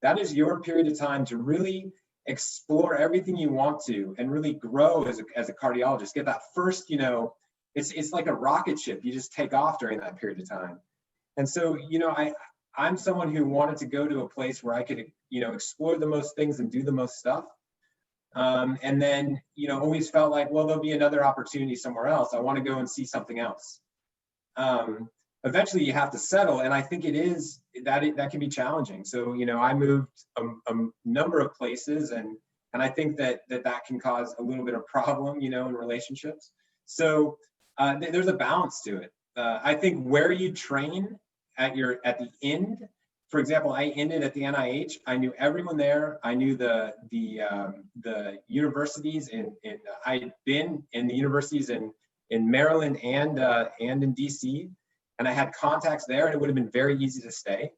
That is your period of time to really explore everything you want to and really grow as a cardiologist. Get that first, it's like a rocket ship. You just take off during that period of time. And so, I'm someone who wanted to go to a place where I could, explore the most things and do the most stuff. And then, always felt like, well, there'll be another opportunity somewhere else. I want to go and see something else. Eventually you have to settle. And I think it is that can be challenging. So, I moved a number of places, and I think that can cause a little bit of problem, in relationships. So there's a balance to it. I think where you train at the end, for example, I ended at the NIH. I knew everyone there. I knew the universities, I'd been in the universities in Maryland and in DC, and I had contacts there, and it would have been very easy to stay.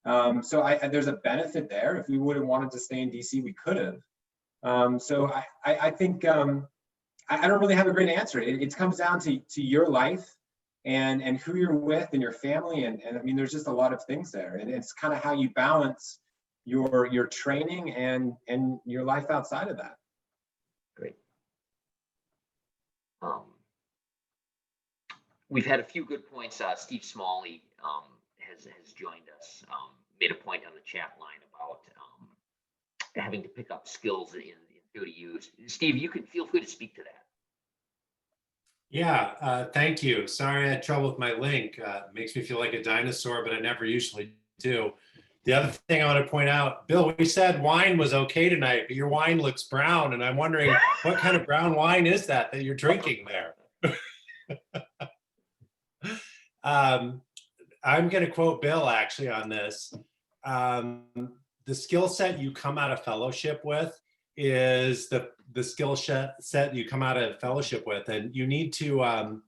So there's a benefit there. If we would have wanted to stay in DC, we could have. So I think I don't really have a great answer. It comes down to your life and who you're with and your family. And I mean, there's just a lot of things there. And it's kind of how you balance your training and your life outside of that. Great. We've had a few good points. Steve Smalley has joined us, made a point on the chat line about having to pick up skills in 30 years. Steve, you can feel free to speak to that. Yeah, thank you. Sorry I had trouble with my link. Makes me feel like a dinosaur, but I never usually do. The other thing I want to point out, Bill, we said wine was okay tonight, but your wine looks brown, and I'm wondering what kind of brown wine is that you're drinking there? I'm going to quote Bill actually on this. The skill set you come out of fellowship with is the skill set you come out of fellowship with, and you need to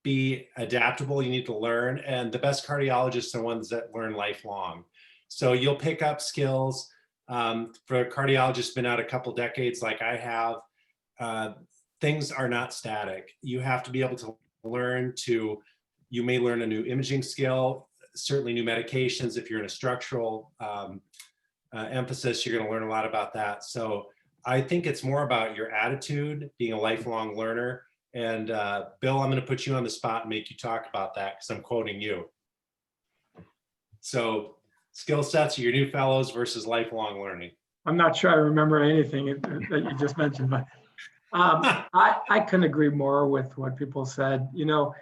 be adaptable. You need to learn, and the best cardiologists are ones that learn lifelong. So you'll pick up skills. For a cardiologist been out a couple decades like I have, things are not static. You have to be able to learn to, you may learn a new imaging skill, certainly new medications. If you're in a structural emphasis, you're going to learn a lot about that. So I think it's more about your attitude, being a lifelong learner. And Bill, I'm going to put you on the spot and make you talk about that because I'm quoting you. So skill sets of your new fellows versus lifelong learning. I'm not sure I remember anything that you just mentioned, but I couldn't agree more with what people said. You know,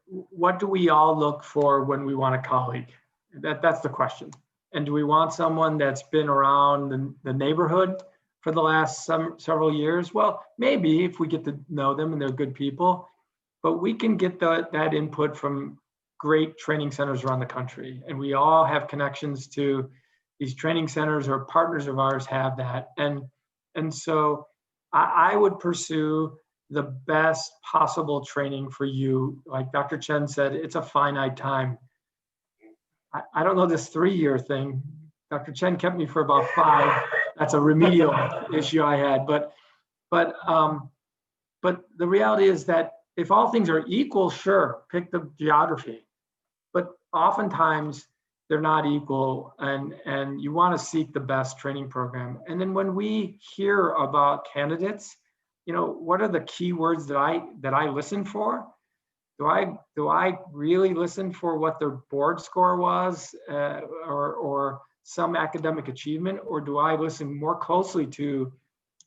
what do we all look for when we want a colleague? That's the question. And do we want someone that's been around the neighborhood for the last several years? Well, maybe if we get to know them and they're good people, but we can get that input from great training centers around the country. And we all have connections to these training centers, or partners of ours have that. And so I would pursue the best possible training for you. Like Dr. Chen said, it's a finite time. I don't know this 3-year thing. Dr. Chen kept me for about 5. That's a remedial issue I had. But the reality is that if all things are equal, sure, pick the geography. But oftentimes they're not equal, and you want to seek the best training program. And then when we hear about candidates, you know, what are the key words that I listen for? Do I really listen for what their board score was, or some academic achievement, or do I listen more closely to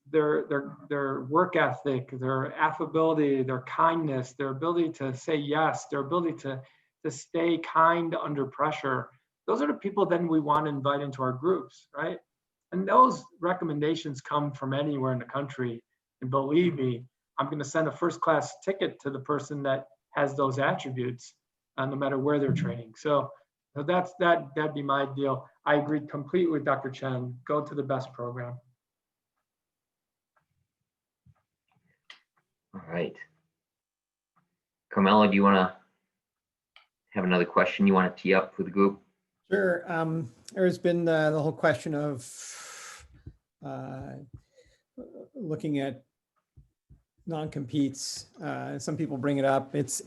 their work ethic, their affability, their kindness, their ability to say yes, their ability to stay kind under pressure? Those are the people then we want to invite into our groups, right? And those recommendations come from anywhere in the country. And believe me, I'm going to send a first-class ticket to the person that has those attributes, no matter where they're training. So that'd be my deal. I agree completely with Dr. Chen. Go to the best program. All right. Carmelo, do you want to have another question you want to tee up for the group? Sure. There's been the whole question of looking at non-competes. Some people bring it up. It's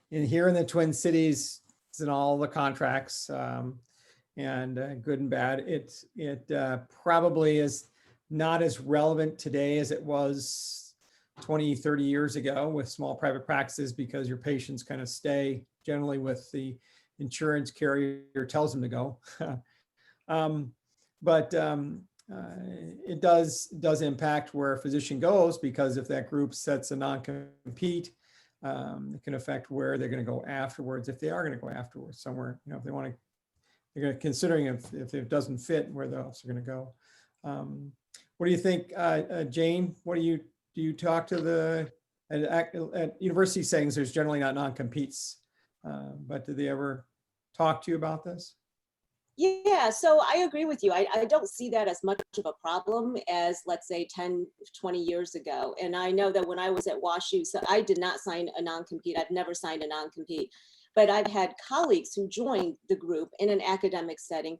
here in the Twin Cities, it's in all the contracts, and good and bad. It probably is not as relevant today as it was 20, 30 years ago with small private practices, because your patients kind of stay generally with the insurance carrier tells them to go. But it does impact where a physician goes, because if that group sets a non-compete, it can affect where they're going to go afterwards, if they are going to go afterwards somewhere. You know, if they want to, they're going to, considering if it doesn't fit, where else they're going to go. What do you think, Jane? What do you talk to at university settings? There's generally not non-competes, but do they ever talk to you about this? Yeah, so I agree with you. I don't see that as much of a problem as, let's say, 10, 20 years ago. And I know that when I was at WashU, so I did not sign a non-compete. I've never signed a non-compete, but I've had colleagues who joined the group in an academic setting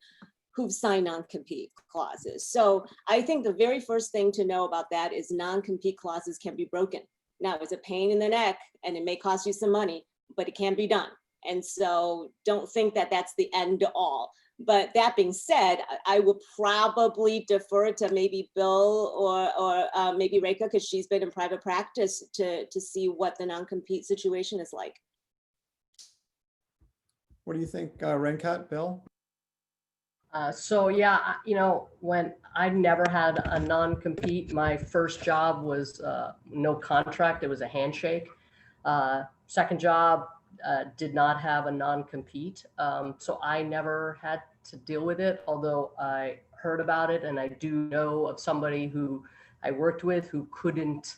who've signed non-compete clauses. So I think the very first thing to know about that is non-compete clauses can be broken. Now, it's a pain in the neck and it may cost you some money, but it can be done. And so don't think that that's the end all. But that being said, I would probably defer to maybe Bill or maybe Rehka, because she's been in private practice, to see what the non-compete situation is like. What do you think, Renkat, Bill? So yeah, when I never had a non-compete, my first job was no contract. It was a handshake. Second job did not have a non-compete. So I never had to deal with it, although I heard about it, and I do know of somebody who I worked with who couldn't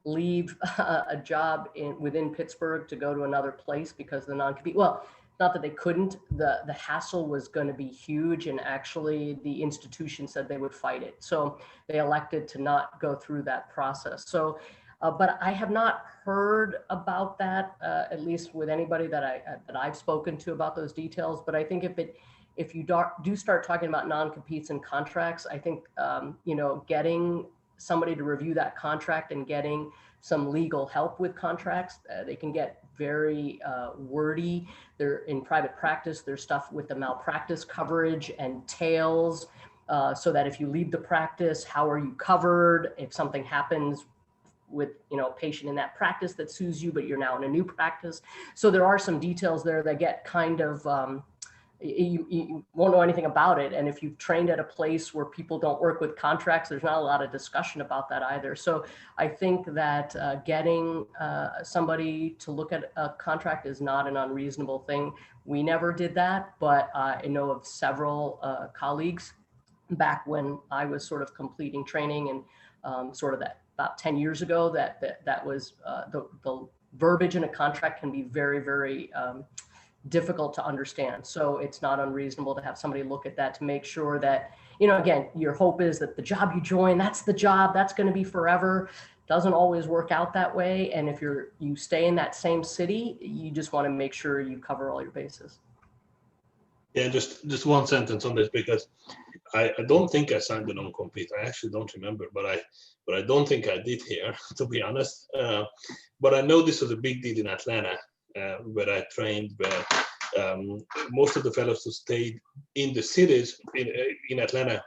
leave a job within Pittsburgh to go to another place because of the non-compete. Well, not that they couldn't, the hassle was going to be huge, and actually the institution said they would fight it. So they elected to not go through that process. So, but I have not heard about that, at least with anybody that I've spoken to about those details. But I think if you do start talking about non-competes and contracts, I think, getting somebody to review that contract and getting some legal help with contracts, they can get very wordy. They're in private practice. There's stuff with the malpractice coverage and tails, so that if you leave the practice, how are you covered? If something happens with a patient in that practice that sues you, but you're now in a new practice. So there are some details there that get kind of, you won't know anything about it. And if you've trained at a place where people don't work with contracts, there's not a lot of discussion about that either. So I think that getting somebody to look at a contract is not an unreasonable thing. We never did that, but I know of several colleagues back when I was sort of completing training and sort of that about 10 years ago, that was the verbiage in a contract can be very, very difficult to understand. So it's not unreasonable to have somebody look at that to make sure that, again, your hope is that the job you join, that's the job, that's going to be forever. Doesn't always work out that way. And if you stay in that same city, you just want to make sure you cover all your bases. Yeah, just one sentence on this, because I don't think I signed the non-compete. I actually don't remember, but I don't think I did here, to be honest. But I know this was a big deal in Atlanta, where I trained, where most of the fellows who stayed in the cities in Atlanta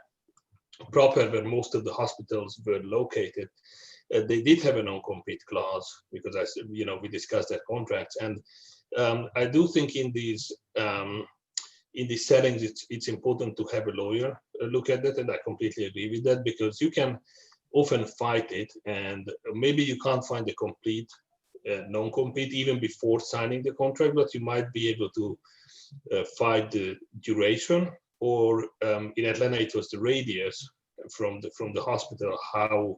proper, where most of the hospitals were located, they did have a non-compete clause, because we discussed their contracts. And I do think in these settings, it's important to have a lawyer look at that, and I completely agree with that, because you can often fight it, and maybe you can't find a complete non-compete even before signing the contract, but you might be able to fight the duration, or in Atlanta it was the radius from the hospital, how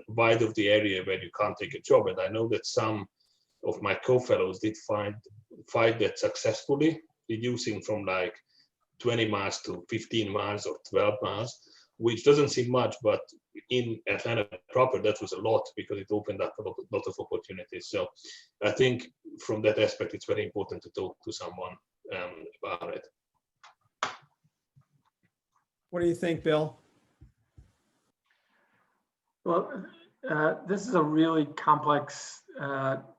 wide of the area where you can't take a job. And I know that some of my co-fellows did fight that successfully, reducing from like 20 miles to 15 miles or 12 miles, which doesn't seem much, but in Atlanta proper, that was a lot, because it opened up a lot of opportunities. So I think from that aspect, it's very important to talk to someone about it. What do you think, Bill? Well, this is a really complex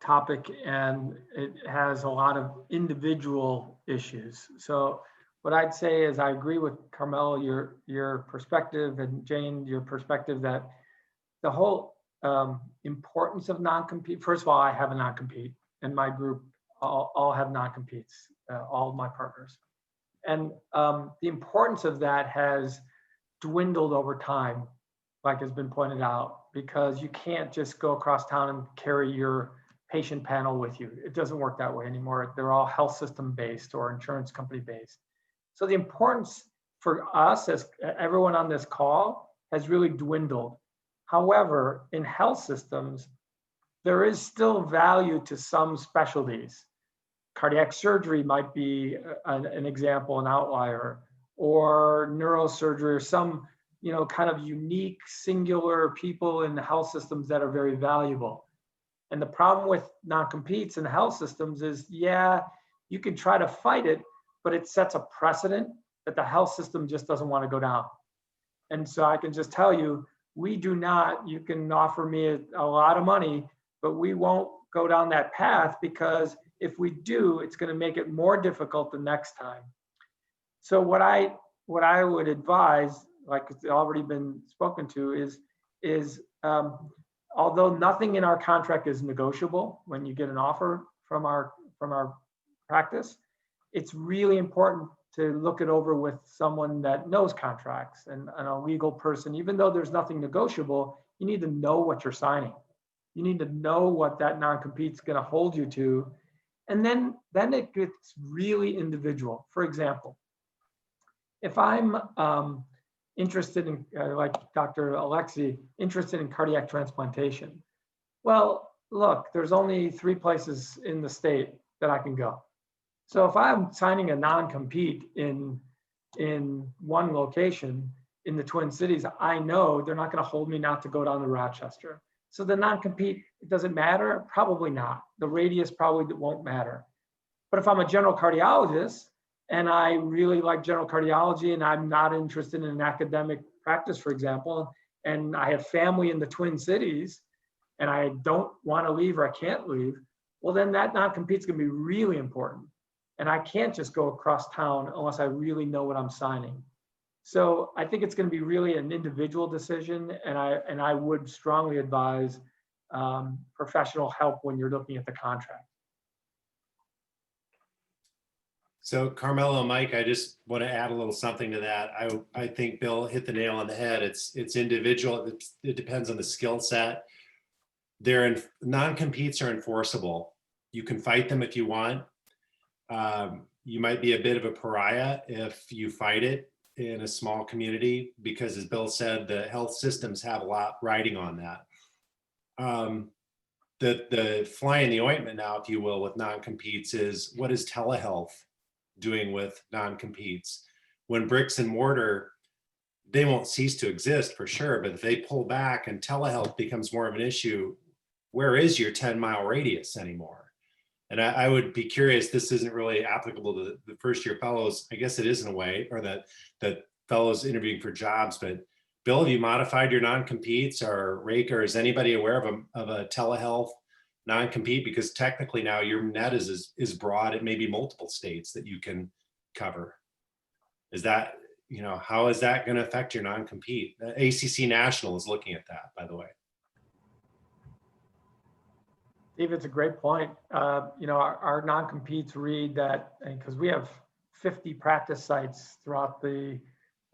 topic, and it has a lot of individual issues. So what I'd say is I agree with Carmelo, your perspective, and Jane, your perspective, that the whole importance of non-compete. First of all, I have a non-compete, and my group all have non-competes, all of my partners. And the importance of that has dwindled over time, like has been pointed out, because you can't just go across town and carry your patient panel with you. It doesn't work that way anymore. They're all health system based or insurance company based. So the importance for us, as everyone on this call, has really dwindled. However, in health systems, there is still value to some specialties. Cardiac surgery might be an example, an outlier, or neurosurgery, or some kind of unique, singular people in the health systems that are very valuable. And the problem with non-competes in health systems is, yeah, you can try to fight it, but it sets a precedent that the health system just doesn't want to go down. And so I can just tell you, we do not, you can offer me a lot of money, but we won't go down that path, because if we do, it's going to make it more difficult the next time. So what I would advise, like it's already been spoken to, is although nothing in our contract is negotiable when you get an offer from our practice, it's really important to look it over with someone that knows contracts and a legal person. Even though there's nothing negotiable, you need to know what you're signing. You need to know what that non-compete is going to hold you to. And then it gets really individual. For example, if I'm interested in, like Dr. Alexy, interested in cardiac transplantation, well, look, there's only 3 places in the state that I can go. So if I'm signing a non-compete in one location in the Twin Cities, I know they're not going to hold me not to go down to Rochester. So the non-compete, it doesn't matter? Probably not. The radius probably won't matter. But if I'm a general cardiologist and I really like general cardiology and I'm not interested in an academic practice, for example, and I have family in the Twin Cities and I don't want to leave or I can't leave, well, then that non-compete is going to be really important. And I can't just go across town unless I really know what I'm signing. So I think it's going to be really an individual decision, and I would strongly advise professional help when you're looking at the contract. So Carmelo and Mike, I just want to add a little something to that. I think Bill hit the nail on the head. It's individual. It depends on the skill set. Non-competes are enforceable. You can fight them if you want. You might be a bit of a pariah if you fight it in a small community, because as Bill said, the health systems have a lot riding on that. The fly in the ointment now, if you will, with non-competes is, what is telehealth doing with non-competes? When bricks and mortar, they won't cease to exist for sure, but if they pull back and telehealth becomes more of an issue, where is your 10-mile radius anymore? And I would be curious, this isn't really applicable to the first-year fellows. I guess it is in a way, or that fellows interviewing for jobs. But Bill, have you modified your non-competes, or Rehka, is anybody aware of a telehealth non-compete? Because technically now your net is broad. It may be multiple states that you can cover. Is that, how is that going to affect your non-compete? ACC National is looking at that, by the way. Steve, it's a great point. Our non-competes read that, because we have 50 practice sites throughout the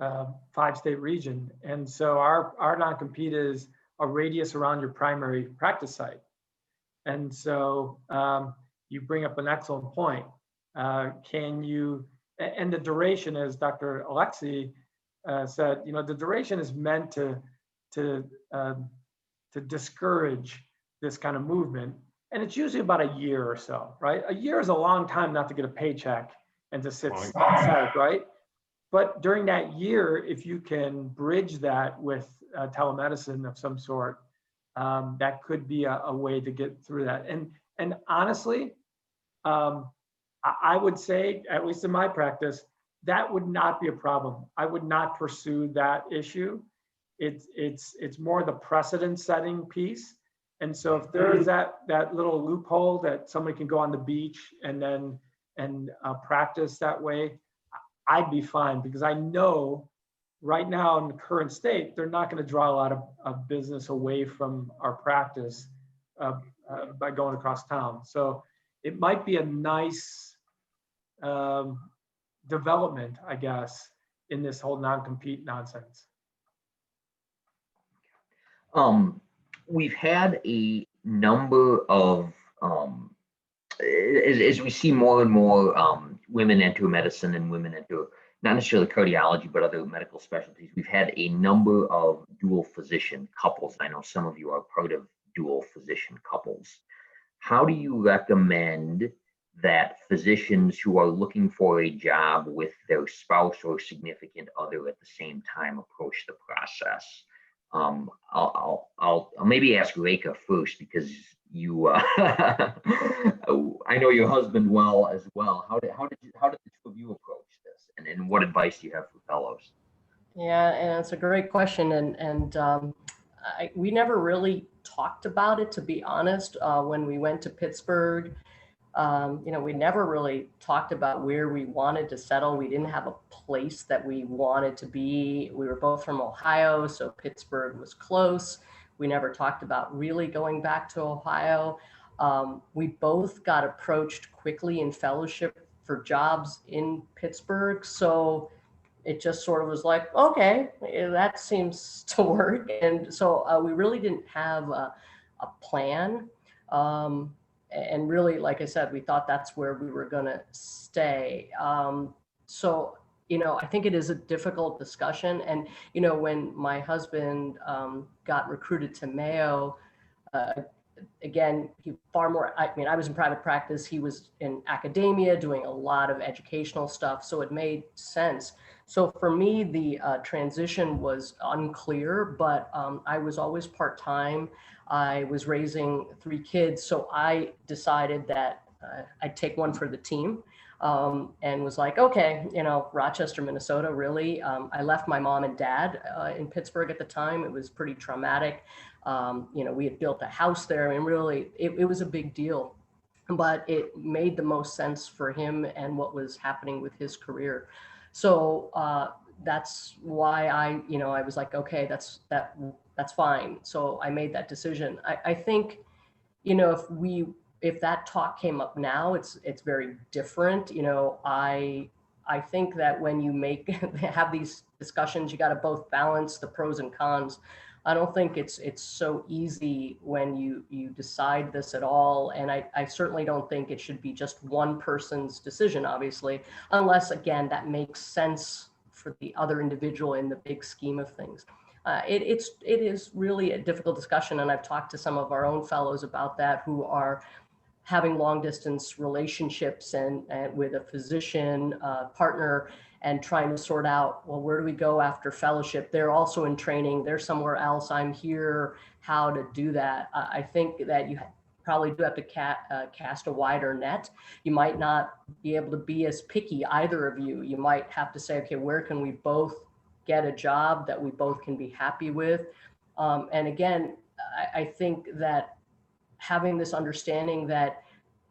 5-state region. And so our non-compete is a radius around your primary practice site. And so you bring up an excellent point. And the duration, as Dr. Alexy said, the duration is meant to discourage this kind of movement. And it's usually about a year or so, right? A year is a long time not to get a paycheck and to sit sad, right? But during that year, if you can bridge that with telemedicine of some sort, that could be a way to get through that. And honestly, I would say, at least in my practice, that would not be a problem. I would not pursue that issue. It's more the precedent setting piece. And so if there is that little loophole that somebody can go on the beach and practice that way, I'd be fine, because I know right now in the current state, they're not going to draw a lot of business away from our practice by going across town. So it might be a nice development, I guess, in this whole non-compete nonsense. We've had a number of, as we see more and more women enter medicine and women enter not necessarily cardiology, but other medical specialties, we've had a number of dual physician couples. I know some of you are part of dual physician couples. How do you recommend that physicians who are looking for a job with their spouse or significant other at the same time approach the process? I'll maybe ask Rehka first, because you I know your husband well as well. How did the two of you approach this, and what advice do you have for fellows? Yeah, and it's a great question, and we never really talked about it, to be honest. When we went to Pittsburgh, we never really talked about where we wanted to settle. We didn't have a place that we wanted to be. We were both from Ohio, so Pittsburgh was close. We never talked about really going back to Ohio. We both got approached quickly in fellowship for jobs in Pittsburgh. So it just sort of was like, okay, that seems to work. And so we really didn't have a plan. And really, like I said, we thought that's where we were going to stay. So, I think it is a difficult discussion. And, when my husband got recruited to Mayo, again, he far more, I was in private practice. He was in academia doing a lot of educational stuff. So it made sense. So for me, the transition was unclear, but I was always part-time. I was raising 3 kids. So I decided that I'd take one for the team and was like, okay, Rochester, Minnesota, really. I left my mom and dad in Pittsburgh at the time. It was pretty traumatic. We had built a house there. I mean, really, it was a big deal, but it made the most sense for him and what was happening with his career. So that's why I was like, okay, that's fine. So I made that decision. I think, if that talk came up now, it's very different. I think that when you have these discussions, you got to both balance the pros and cons. I don't think it's so easy when you decide this at all. And I certainly don't think it should be just one person's decision, obviously, unless, again, that makes sense for the other individual in the big scheme of things. It is really a difficult discussion. And I've talked to some of our own fellows about that, who are having long distance relationships and with a physician partner, and trying to sort out, well, where do we go after fellowship? They're also in training. They're somewhere else. I'm here. How to do that? I think that you probably do have to cast a wider net. You might not be able to be as picky, either of you. You might have to say, okay, where can we both get a job that we both can be happy with? And again, I think that having this understanding that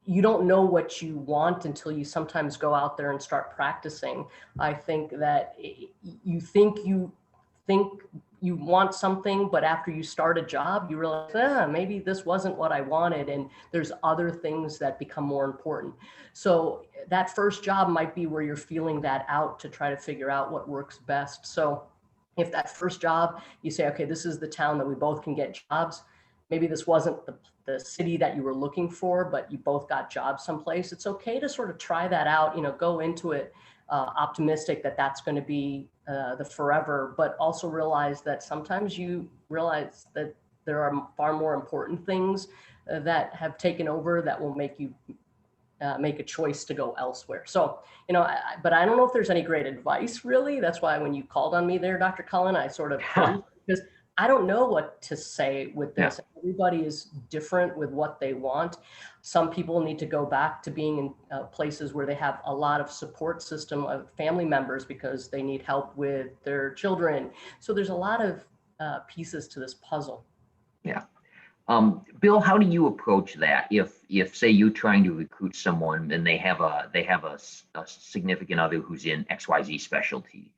you don't know what you want until you sometimes go out there and start practicing. I think that you think you want something, but after you start a job, you realize, maybe this wasn't what I wanted. And there's other things that become more important. So that first job might be where you're feeling that out to try to figure out what works best. So if that first job, you say, okay, this is the town that we both can get jobs. Maybe this wasn't the city that you were looking for, but you both got jobs someplace. It's okay to sort of try that out, go into it optimistic that that's going to be the forever, but also realize that sometimes you realize that there are far more important things that have taken over that will make you make a choice to go elsewhere. So, but I don't know if there's any great advice, really. That's why when you called on me there, Dr. Cullen, I sort of, because I don't know what to say with this. Yeah. Everybody is different with what they want. Some people need to go back to being in places where they have a lot of support system of family members because they need help with their children. So there's a lot of pieces to this puzzle. Yeah. Bill, how do you approach that? If say you're trying to recruit someone and they have a significant other who's in XYZ specialty,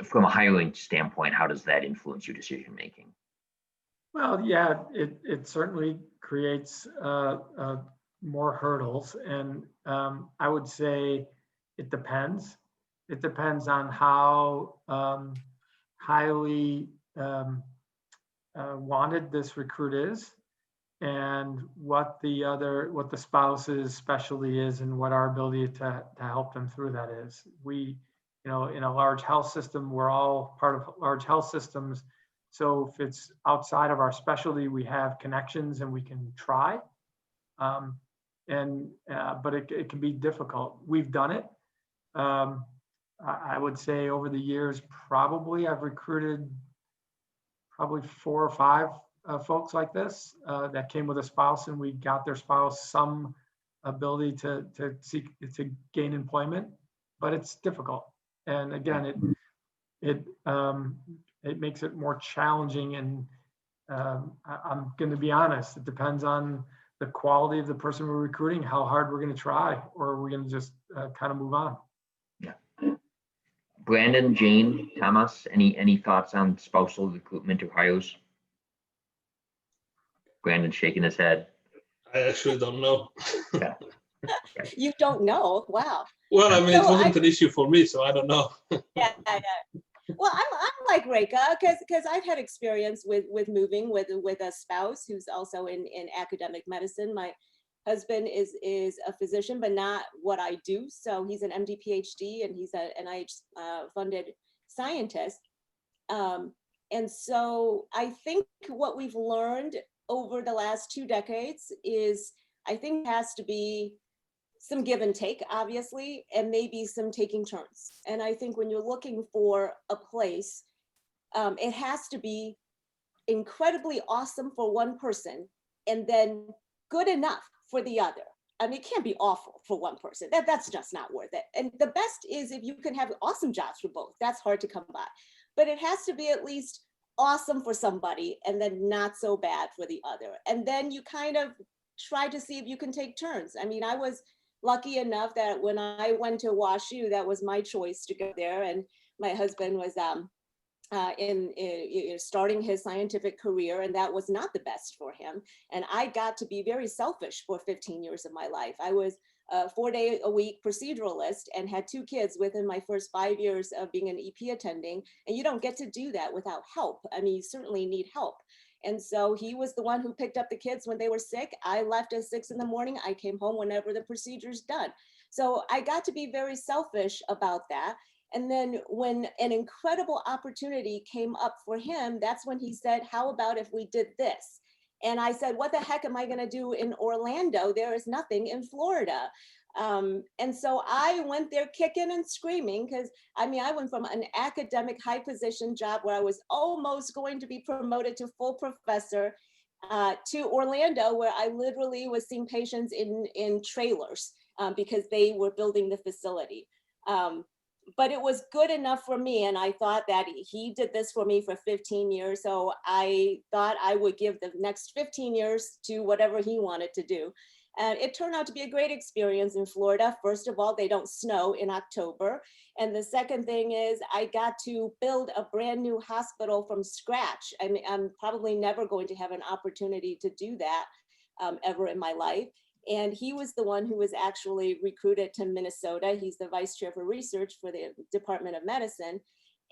from a hiring standpoint, how does that influence your decision making? Well, yeah, it certainly creates more hurdles, and I would say it depends. It depends on how highly wanted this recruit is, and what the spouse's specialty is, and what our ability to help them through that is. We, in a large health system, we're all part of large health systems. So if it's outside of our specialty, we have connections and we can try. But it can be difficult. We've done it. I would say over the years, I've recruited 4 or 5 folks like this that came with a spouse, and we got their spouse some ability to gain employment, but it's difficult. And again, it makes it more challenging. And I'm going to be honest, it depends on the quality of the person we're recruiting, how hard we're going to try, or we're going to just kind of move on. Yeah. Brandon, Jane, Tamas, any thoughts on spousal recruitment or hires? Brandon shaking his head. I actually don't know. Yeah. You don't know? Wow. Well, I mean, it So wasn't an issue for me, so I don't know. Yeah. Well, I'm like Rehka, because I've had experience with moving with a spouse who's also in academic medicine. My husband is a physician, but not what I do. So he's an MD PhD, and he's an NIH funded scientist. And so I think what we've learned over the last 2 decades is, I think, has to be some give and take, obviously, and maybe some taking turns. And I think when you're looking for a place, it has to be incredibly awesome for one person and then good enough for the other. I mean, it can't be awful for one person. That's just not worth it. And the best is if you can have awesome jobs for both. That's hard to come by. But it has to be at least awesome for somebody and then not so bad for the other. And then you kind of try to see if you can take turns. I mean, I was lucky enough that when I went to WashU, that was my choice to go there. And my husband was starting his scientific career, and that was not the best for him. And I got to be very selfish for 15 years of my life. I was a 4-day-a-week proceduralist and had 2 kids within my first 5 years of being an EP attending. And you don't get to do that without help. I mean, you certainly need help. And so he was the one who picked up the kids when they were sick. I left at 6 in the morning. I came home whenever the procedure's done. So I got to be very selfish about that. And then when an incredible opportunity came up for him, that's when he said, how about if we did this? And I said, what the heck am I going to do in Orlando? There is nothing in Florida. And so I went there kicking and screaming, because I mean, I went from an academic high position job where I was almost going to be promoted to full professor to Orlando, where I literally was seeing patients in trailers because they were building the facility. But it was good enough for me. And I thought that he did this for me for 15 years. So I thought I would give the next 15 years to whatever he wanted to do. And it turned out to be a great experience in Florida. First of all, they don't snow in October. And the second thing is I got to build a brand new hospital from scratch. I mean, I'm probably never going to have an opportunity to do that ever in my life. And he was the one who was actually recruited to Minnesota. He's the vice chair for research for the Department of Medicine.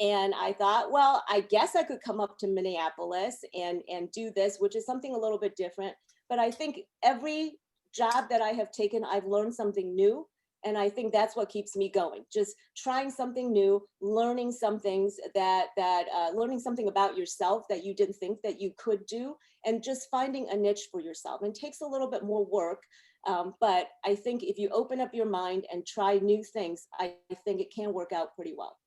And I thought, well, I guess I could come up to Minneapolis and do this, which is something a little bit different. But I think every job that I have taken, I've learned something new. And I think that's what keeps me going. Just trying something new, learning some things learning something about yourself that you didn't think that you could do, and just finding a niche for yourself. And it takes a little bit more work, but I think if you open up your mind and try new things, I think it can work out pretty well.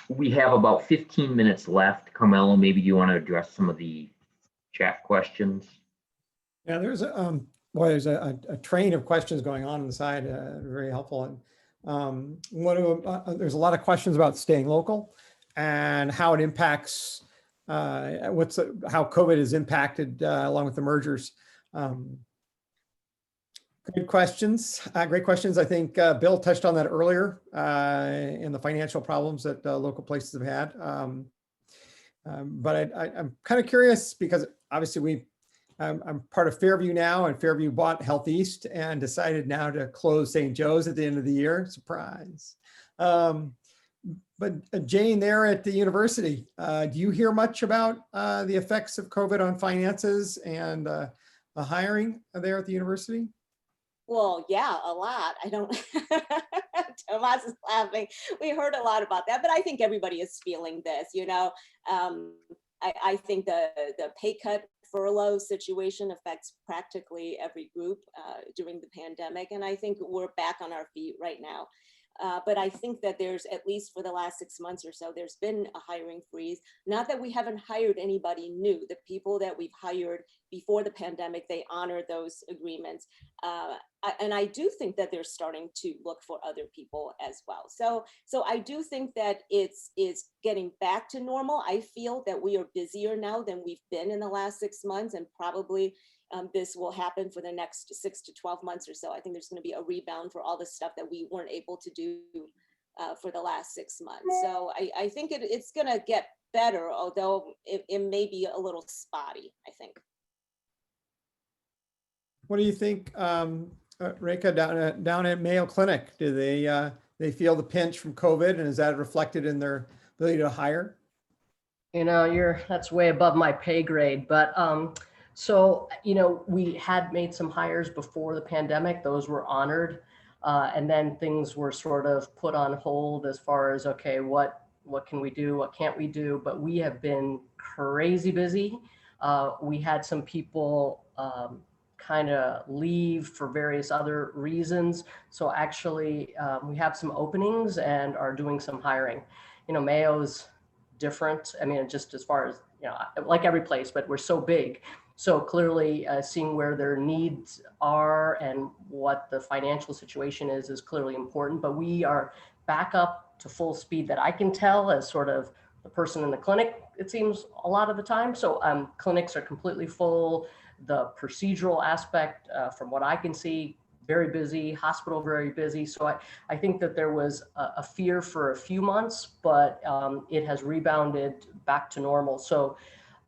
We have about 15 minutes left. Carmelo, maybe you want to address some of the chat questions? Yeah, there's a train of questions going on the side, very helpful. And there's a lot of questions about staying local and how it impacts, how COVID has impacted along with the mergers. Good questions, great questions. I think Bill touched on that earlier in the financial problems that local places have had. But I'm kind of curious because obviously I'm part of Fairview now, and Fairview bought Health East and decided now to close St. Joe's at the end of the year. Surprise. But Jane, there at the university, do you hear much about the effects of COVID on finances and the hiring there at the university? Well, yeah, a lot. I don't, Tamas is laughing. We heard a lot about that, but I think everybody is feeling this, you know. I think the pay cut furlough situation affects practically every group during the pandemic. And I think we're back on our feet right now. But I think that there's, at least for the last 6 months or so, there's been a hiring freeze. Not that we haven't hired anybody new. The people that we've hired before the pandemic, they honor those agreements. I do think that they're starting to look for other people as well. So I do think that it's getting back to normal. I feel that we are busier now than we've been in the last 6 months, and probably this will happen for the next 6 to 12 months or so. I think there's going to be a rebound for all the stuff that we weren't able to do for the last 6 months. So I think it's going to get better, although it may be a little spotty, I think. What do you think, Rehka, down at Mayo Clinic? Do they feel the pinch from COVID, and is that reflected in their ability to hire? You know, that's way above my pay grade, but so, you know, we had made some hires before the pandemic. Those were honored. And then things were sort of put on hold as far as, okay, what can we do? What can't we do? But we have been crazy busy. We had some people kind of leave for various other reasons. So actually, we have some openings and are doing some hiring. You know, Mayo's different. I mean, just as far as, you know, like every place, but we're so big. So clearly seeing where their needs are and what the financial situation is clearly important, but we are back up to full speed that I can tell as sort of the person in the clinic, it seems a lot of the time. So clinics are completely full. The procedural aspect, from what I can see, very busy, hospital very busy. So I think that there was a fear for a few months, but it has rebounded back to normal. So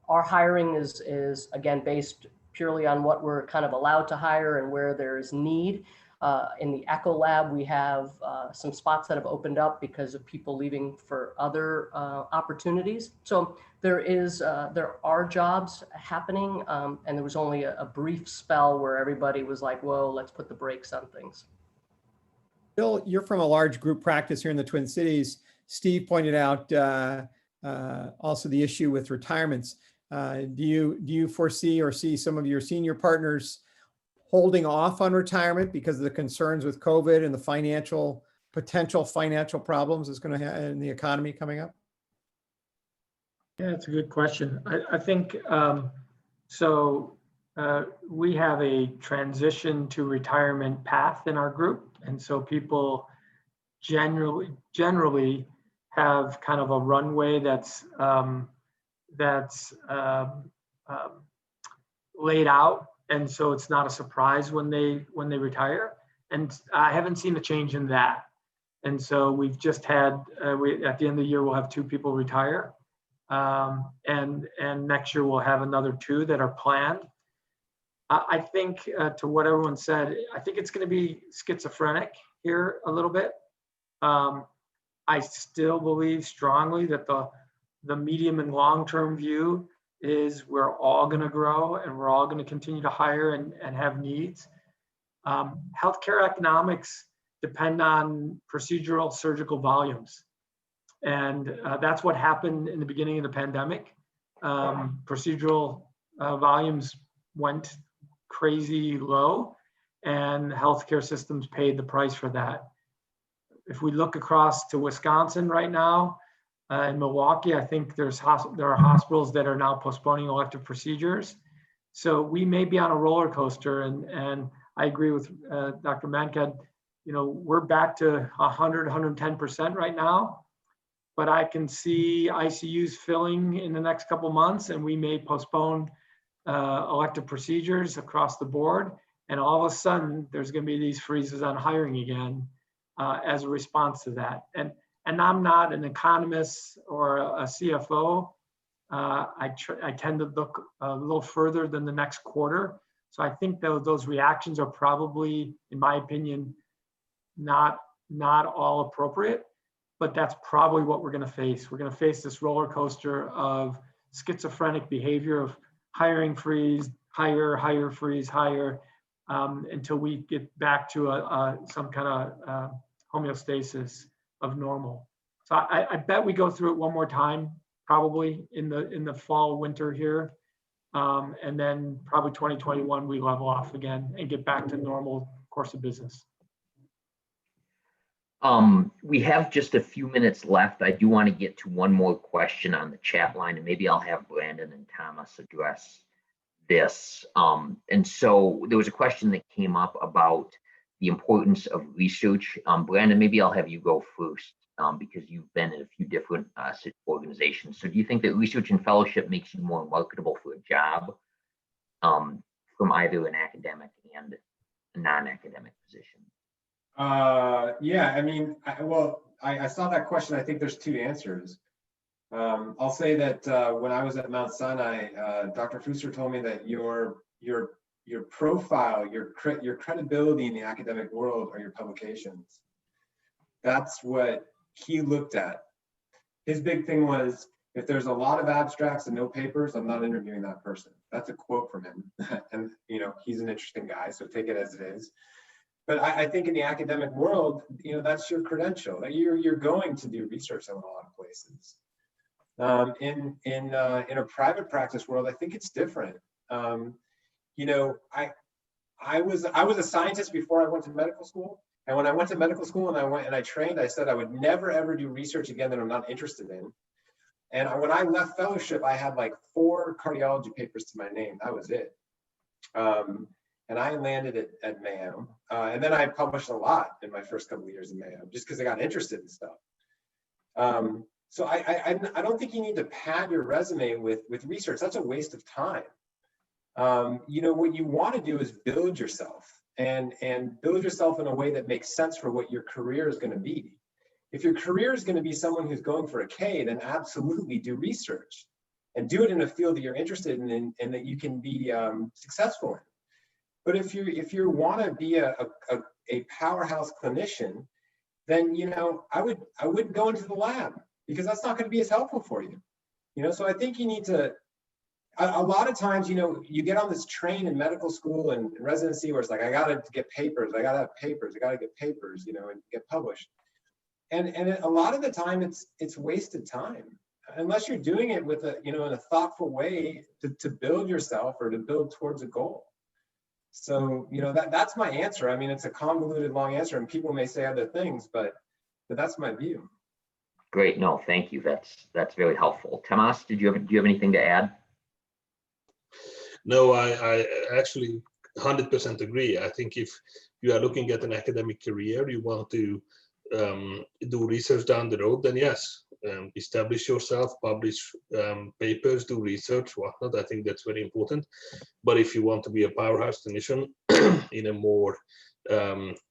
our hiring is again based purely on what we're kind of allowed to hire and where there's need. In the echo lab, we have some spots that have opened up because of people leaving for other opportunities. So there are jobs happening, and there was only a brief spell where everybody was like, whoa, let's put the brakes on things. Bill, you're from a large group practice here in the Twin Cities. Steve pointed out also the issue with retirements. Do you foresee or see some of your senior partners holding off on retirement because of the concerns with COVID and the potential financial problems it's going to have in the economy coming up? Yeah, it's a good question. I think we have a transition to retirement path in our group, and so people generally have kind of a runway that's laid out, and so it's not a surprise when they retire. And I haven't seen a change in that. And so we've just had at the end of the year we'll have 2 people retire, and next year we'll have another 2 that are planned. I think to what everyone said, I think it's going to be schizophrenic here a little bit. I still believe strongly that the medium and long-term view is we're all going to grow and we're all going to continue to hire and have needs. Healthcare economics depend on procedural surgical volumes. And that's what happened in the beginning of the pandemic. Procedural volumes went crazy low, and healthcare systems paid the price for that. If we look across to Wisconsin right now, in Milwaukee, I think there are hospitals that are now postponing elective procedures. So we may be on a roller coaster, and I agree with Dr. Mankad. You know, we're back to 100, 110% right now, but I can see ICUs filling in the next couple of months, and we may postpone elective procedures across the board. And all of a sudden, there's going to be these freezes on hiring again as a response to that. And I'm not an economist or a CFO. I tend to look a little further than the next quarter. So I think those reactions are probably, in my opinion, not all appropriate, but that's probably what we're going to face. We're going to face this roller coaster of schizophrenic behavior of hiring freeze, hire, freeze, hire, until we get back to some kind of homeostasis of normal. So I bet we go through it one more time, probably in the fall, winter here. And then probably 2021, we level off again and get back to normal course of business. We have just a few minutes left. I do want to get to one more question on the chat line, and maybe I'll have Brandon and Tamas address this. And so there was a question that came up about the importance of research. Brandon, maybe I'll have you go first because you've been in a few different organizations. So do you think that research and fellowship makes you more marketable for a job from either an academic and a non-academic position? Yeah, I mean, I saw that question. I think there's two answers. I'll say that when I was at Mount Sinai, Dr. Fuster told me that your profile, your credibility in the academic world are your publications. That's what he looked at. His big thing was, if there's a lot of abstracts and no papers, I'm not interviewing that person. That's a quote from him. And you know, he's an interesting guy, so take it as it is. But I think in the academic world, you know, that's your credential. You're going to do research in a lot of places. In a private practice world, I think it's different. You know, I was a scientist before I went to medical school. And when I went to medical school and I trained, I said I would never ever do research again that I'm not interested in. And when I left fellowship, I had like 4 cardiology papers to my name. That was it. And I landed at Mayo. And then I published a lot in my first couple of years in Mayo, just because I got interested in stuff. So I don't think you need to pad your resume with research. That's a waste of time. You know, what you want to do is build yourself and build yourself in a way that makes sense for what your career is going to be. If your career is going to be someone who's going for a K, then absolutely do research and do it in a field that you're interested in and that you can be successful in. But if you want to be a powerhouse clinician, then, you know, I would go into the lab, because that's not going to be as helpful for you. You know, so I think you need to, a lot of times, you know, you get on this train in medical school and residency where it's like, I got to get papers, I got to have papers, I got to get papers, you know, and get published. And a lot of the time it's wasted time, unless you're doing it with a, you know, in a thoughtful way to build yourself or to build towards a goal. So, you know, that's my answer. I mean, it's a convoluted, long answer, and people may say other things, but that's my view. Great. No, thank you. That's very helpful. Tamas, do you have anything to add? No, I actually 100% agree. I think if you are looking at an academic career, you want to do research down the road, then yes, establish yourself, publish papers, do research, whatnot. I think that's very important. But if you want to be a powerhouse clinician in a more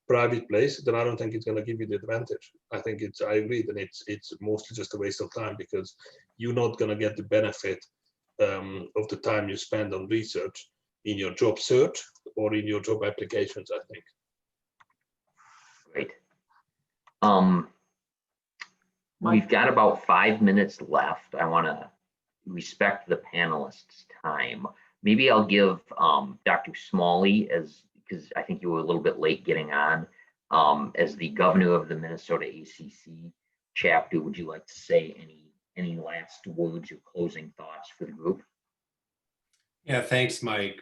private place, then I don't think it's going to give you the advantage. I agree that it's mostly just a waste of time, because you're not going to get the benefit of the time you spend on research in your job search or in your job applications, I think. Great. We've got about 5 minutes left. I want to respect the panelists' time. Maybe I'll give Dr. Smalley, because I think you were a little bit late getting on, as the governor of the Minnesota ACC chapter. Would you like to say any last words or closing thoughts for the group? Yeah, thanks, Mike.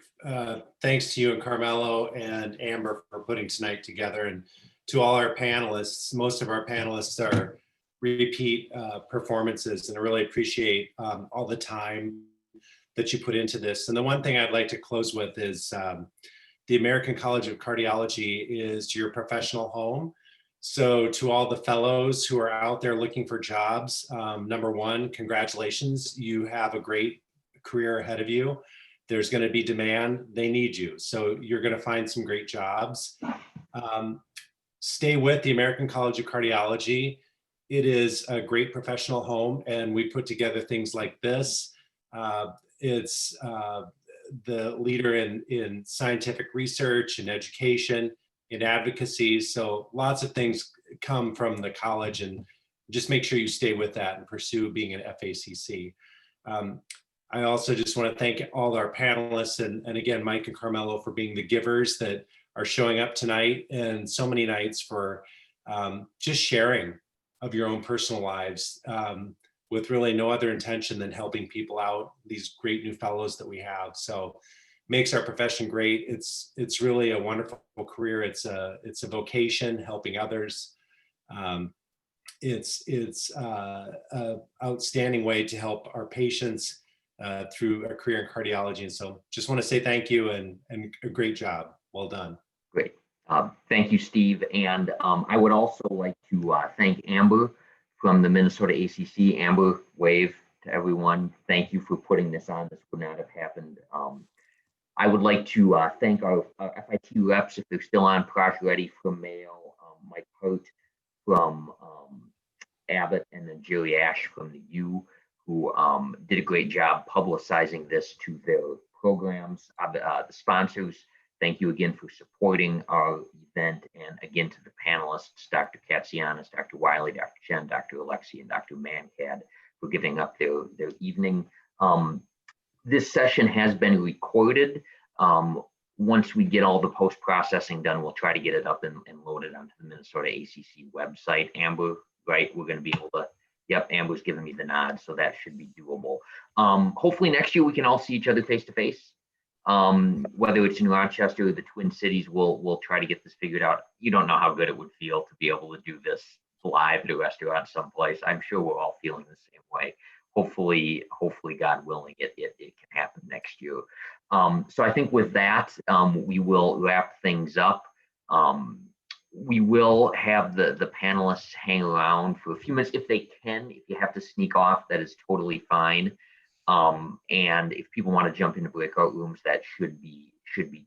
Thanks to you and Carmelo and Amber for putting tonight together, and to all our panelists. Most of our panelists are repeat performances, and I really appreciate all the time that you put into this. And the one thing I'd like to close with is the American College of Cardiology is your professional home. So to all the fellows who are out there looking for jobs, number one, congratulations. You have a great career ahead of you. There's going to be demand. They need you. So you're going to find some great jobs. Stay with the American College of Cardiology. It is a great professional home, and we put together things like this. It's the leader in scientific research and education, in advocacy. So lots of things come from the college, and just make sure you stay with that and pursue being an FACC. I also just want to thank all our panelists and again, Mike and Carmelo, for being the givers that are showing up tonight and so many nights for just sharing of your own personal lives with really no other intention than helping people out, these great new fellows that we have. So makes our profession great. It's really a wonderful career. It's a vocation, helping others. It's a outstanding way to help our patients through a career in cardiology. And so just want to say thank you and a great job. Well done. Great. Thank you, Steve. And I would also like to thank Amber from the Minnesota ACC. Amber, wave to everyone. Thank you for putting this on. This would not have happened. I would like to thank our FIT reps, if they're still on, Praj Reddy from Mayo, Mike Hurt from Abbott, and then Jerry Ash from the U, who did a great job publicizing this to their programs. The sponsors, thank you again for supporting our event, and again to the panelists, Dr. Katsiyiannis, Dr. Wiley, Dr. Chen, Dr. Alexy, and Dr. Mankad for giving up their evening. This session has been recorded. Once we get all the post-processing done, we'll try to get it up and load it onto the Minnesota ACC website. Amber, right, we're going to be able to, yep, Amber's giving me the nod, so that should be doable. Hopefully next year we can all see each other face to face. Whether it's in Rochester or the Twin Cities, we'll try to get this figured out. You don't know how good it would feel to be able to do this live at a restaurant someplace. I'm sure we're all feeling the same way. Hopefully, God willing, it can happen next year. So I think with that, we will wrap things up. We will have the panelists hang around for a few minutes if they can. If you have to sneak off, that is totally fine. And if people want to jump into breakout rooms, that should be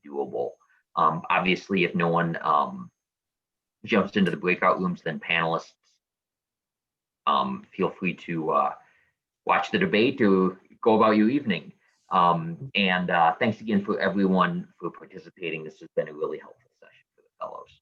doable. Obviously, if no one jumps into the breakout rooms, then panelists feel free to watch the debate or go about your evening. And thanks again for everyone for participating. This has been a really helpful session for the fellows.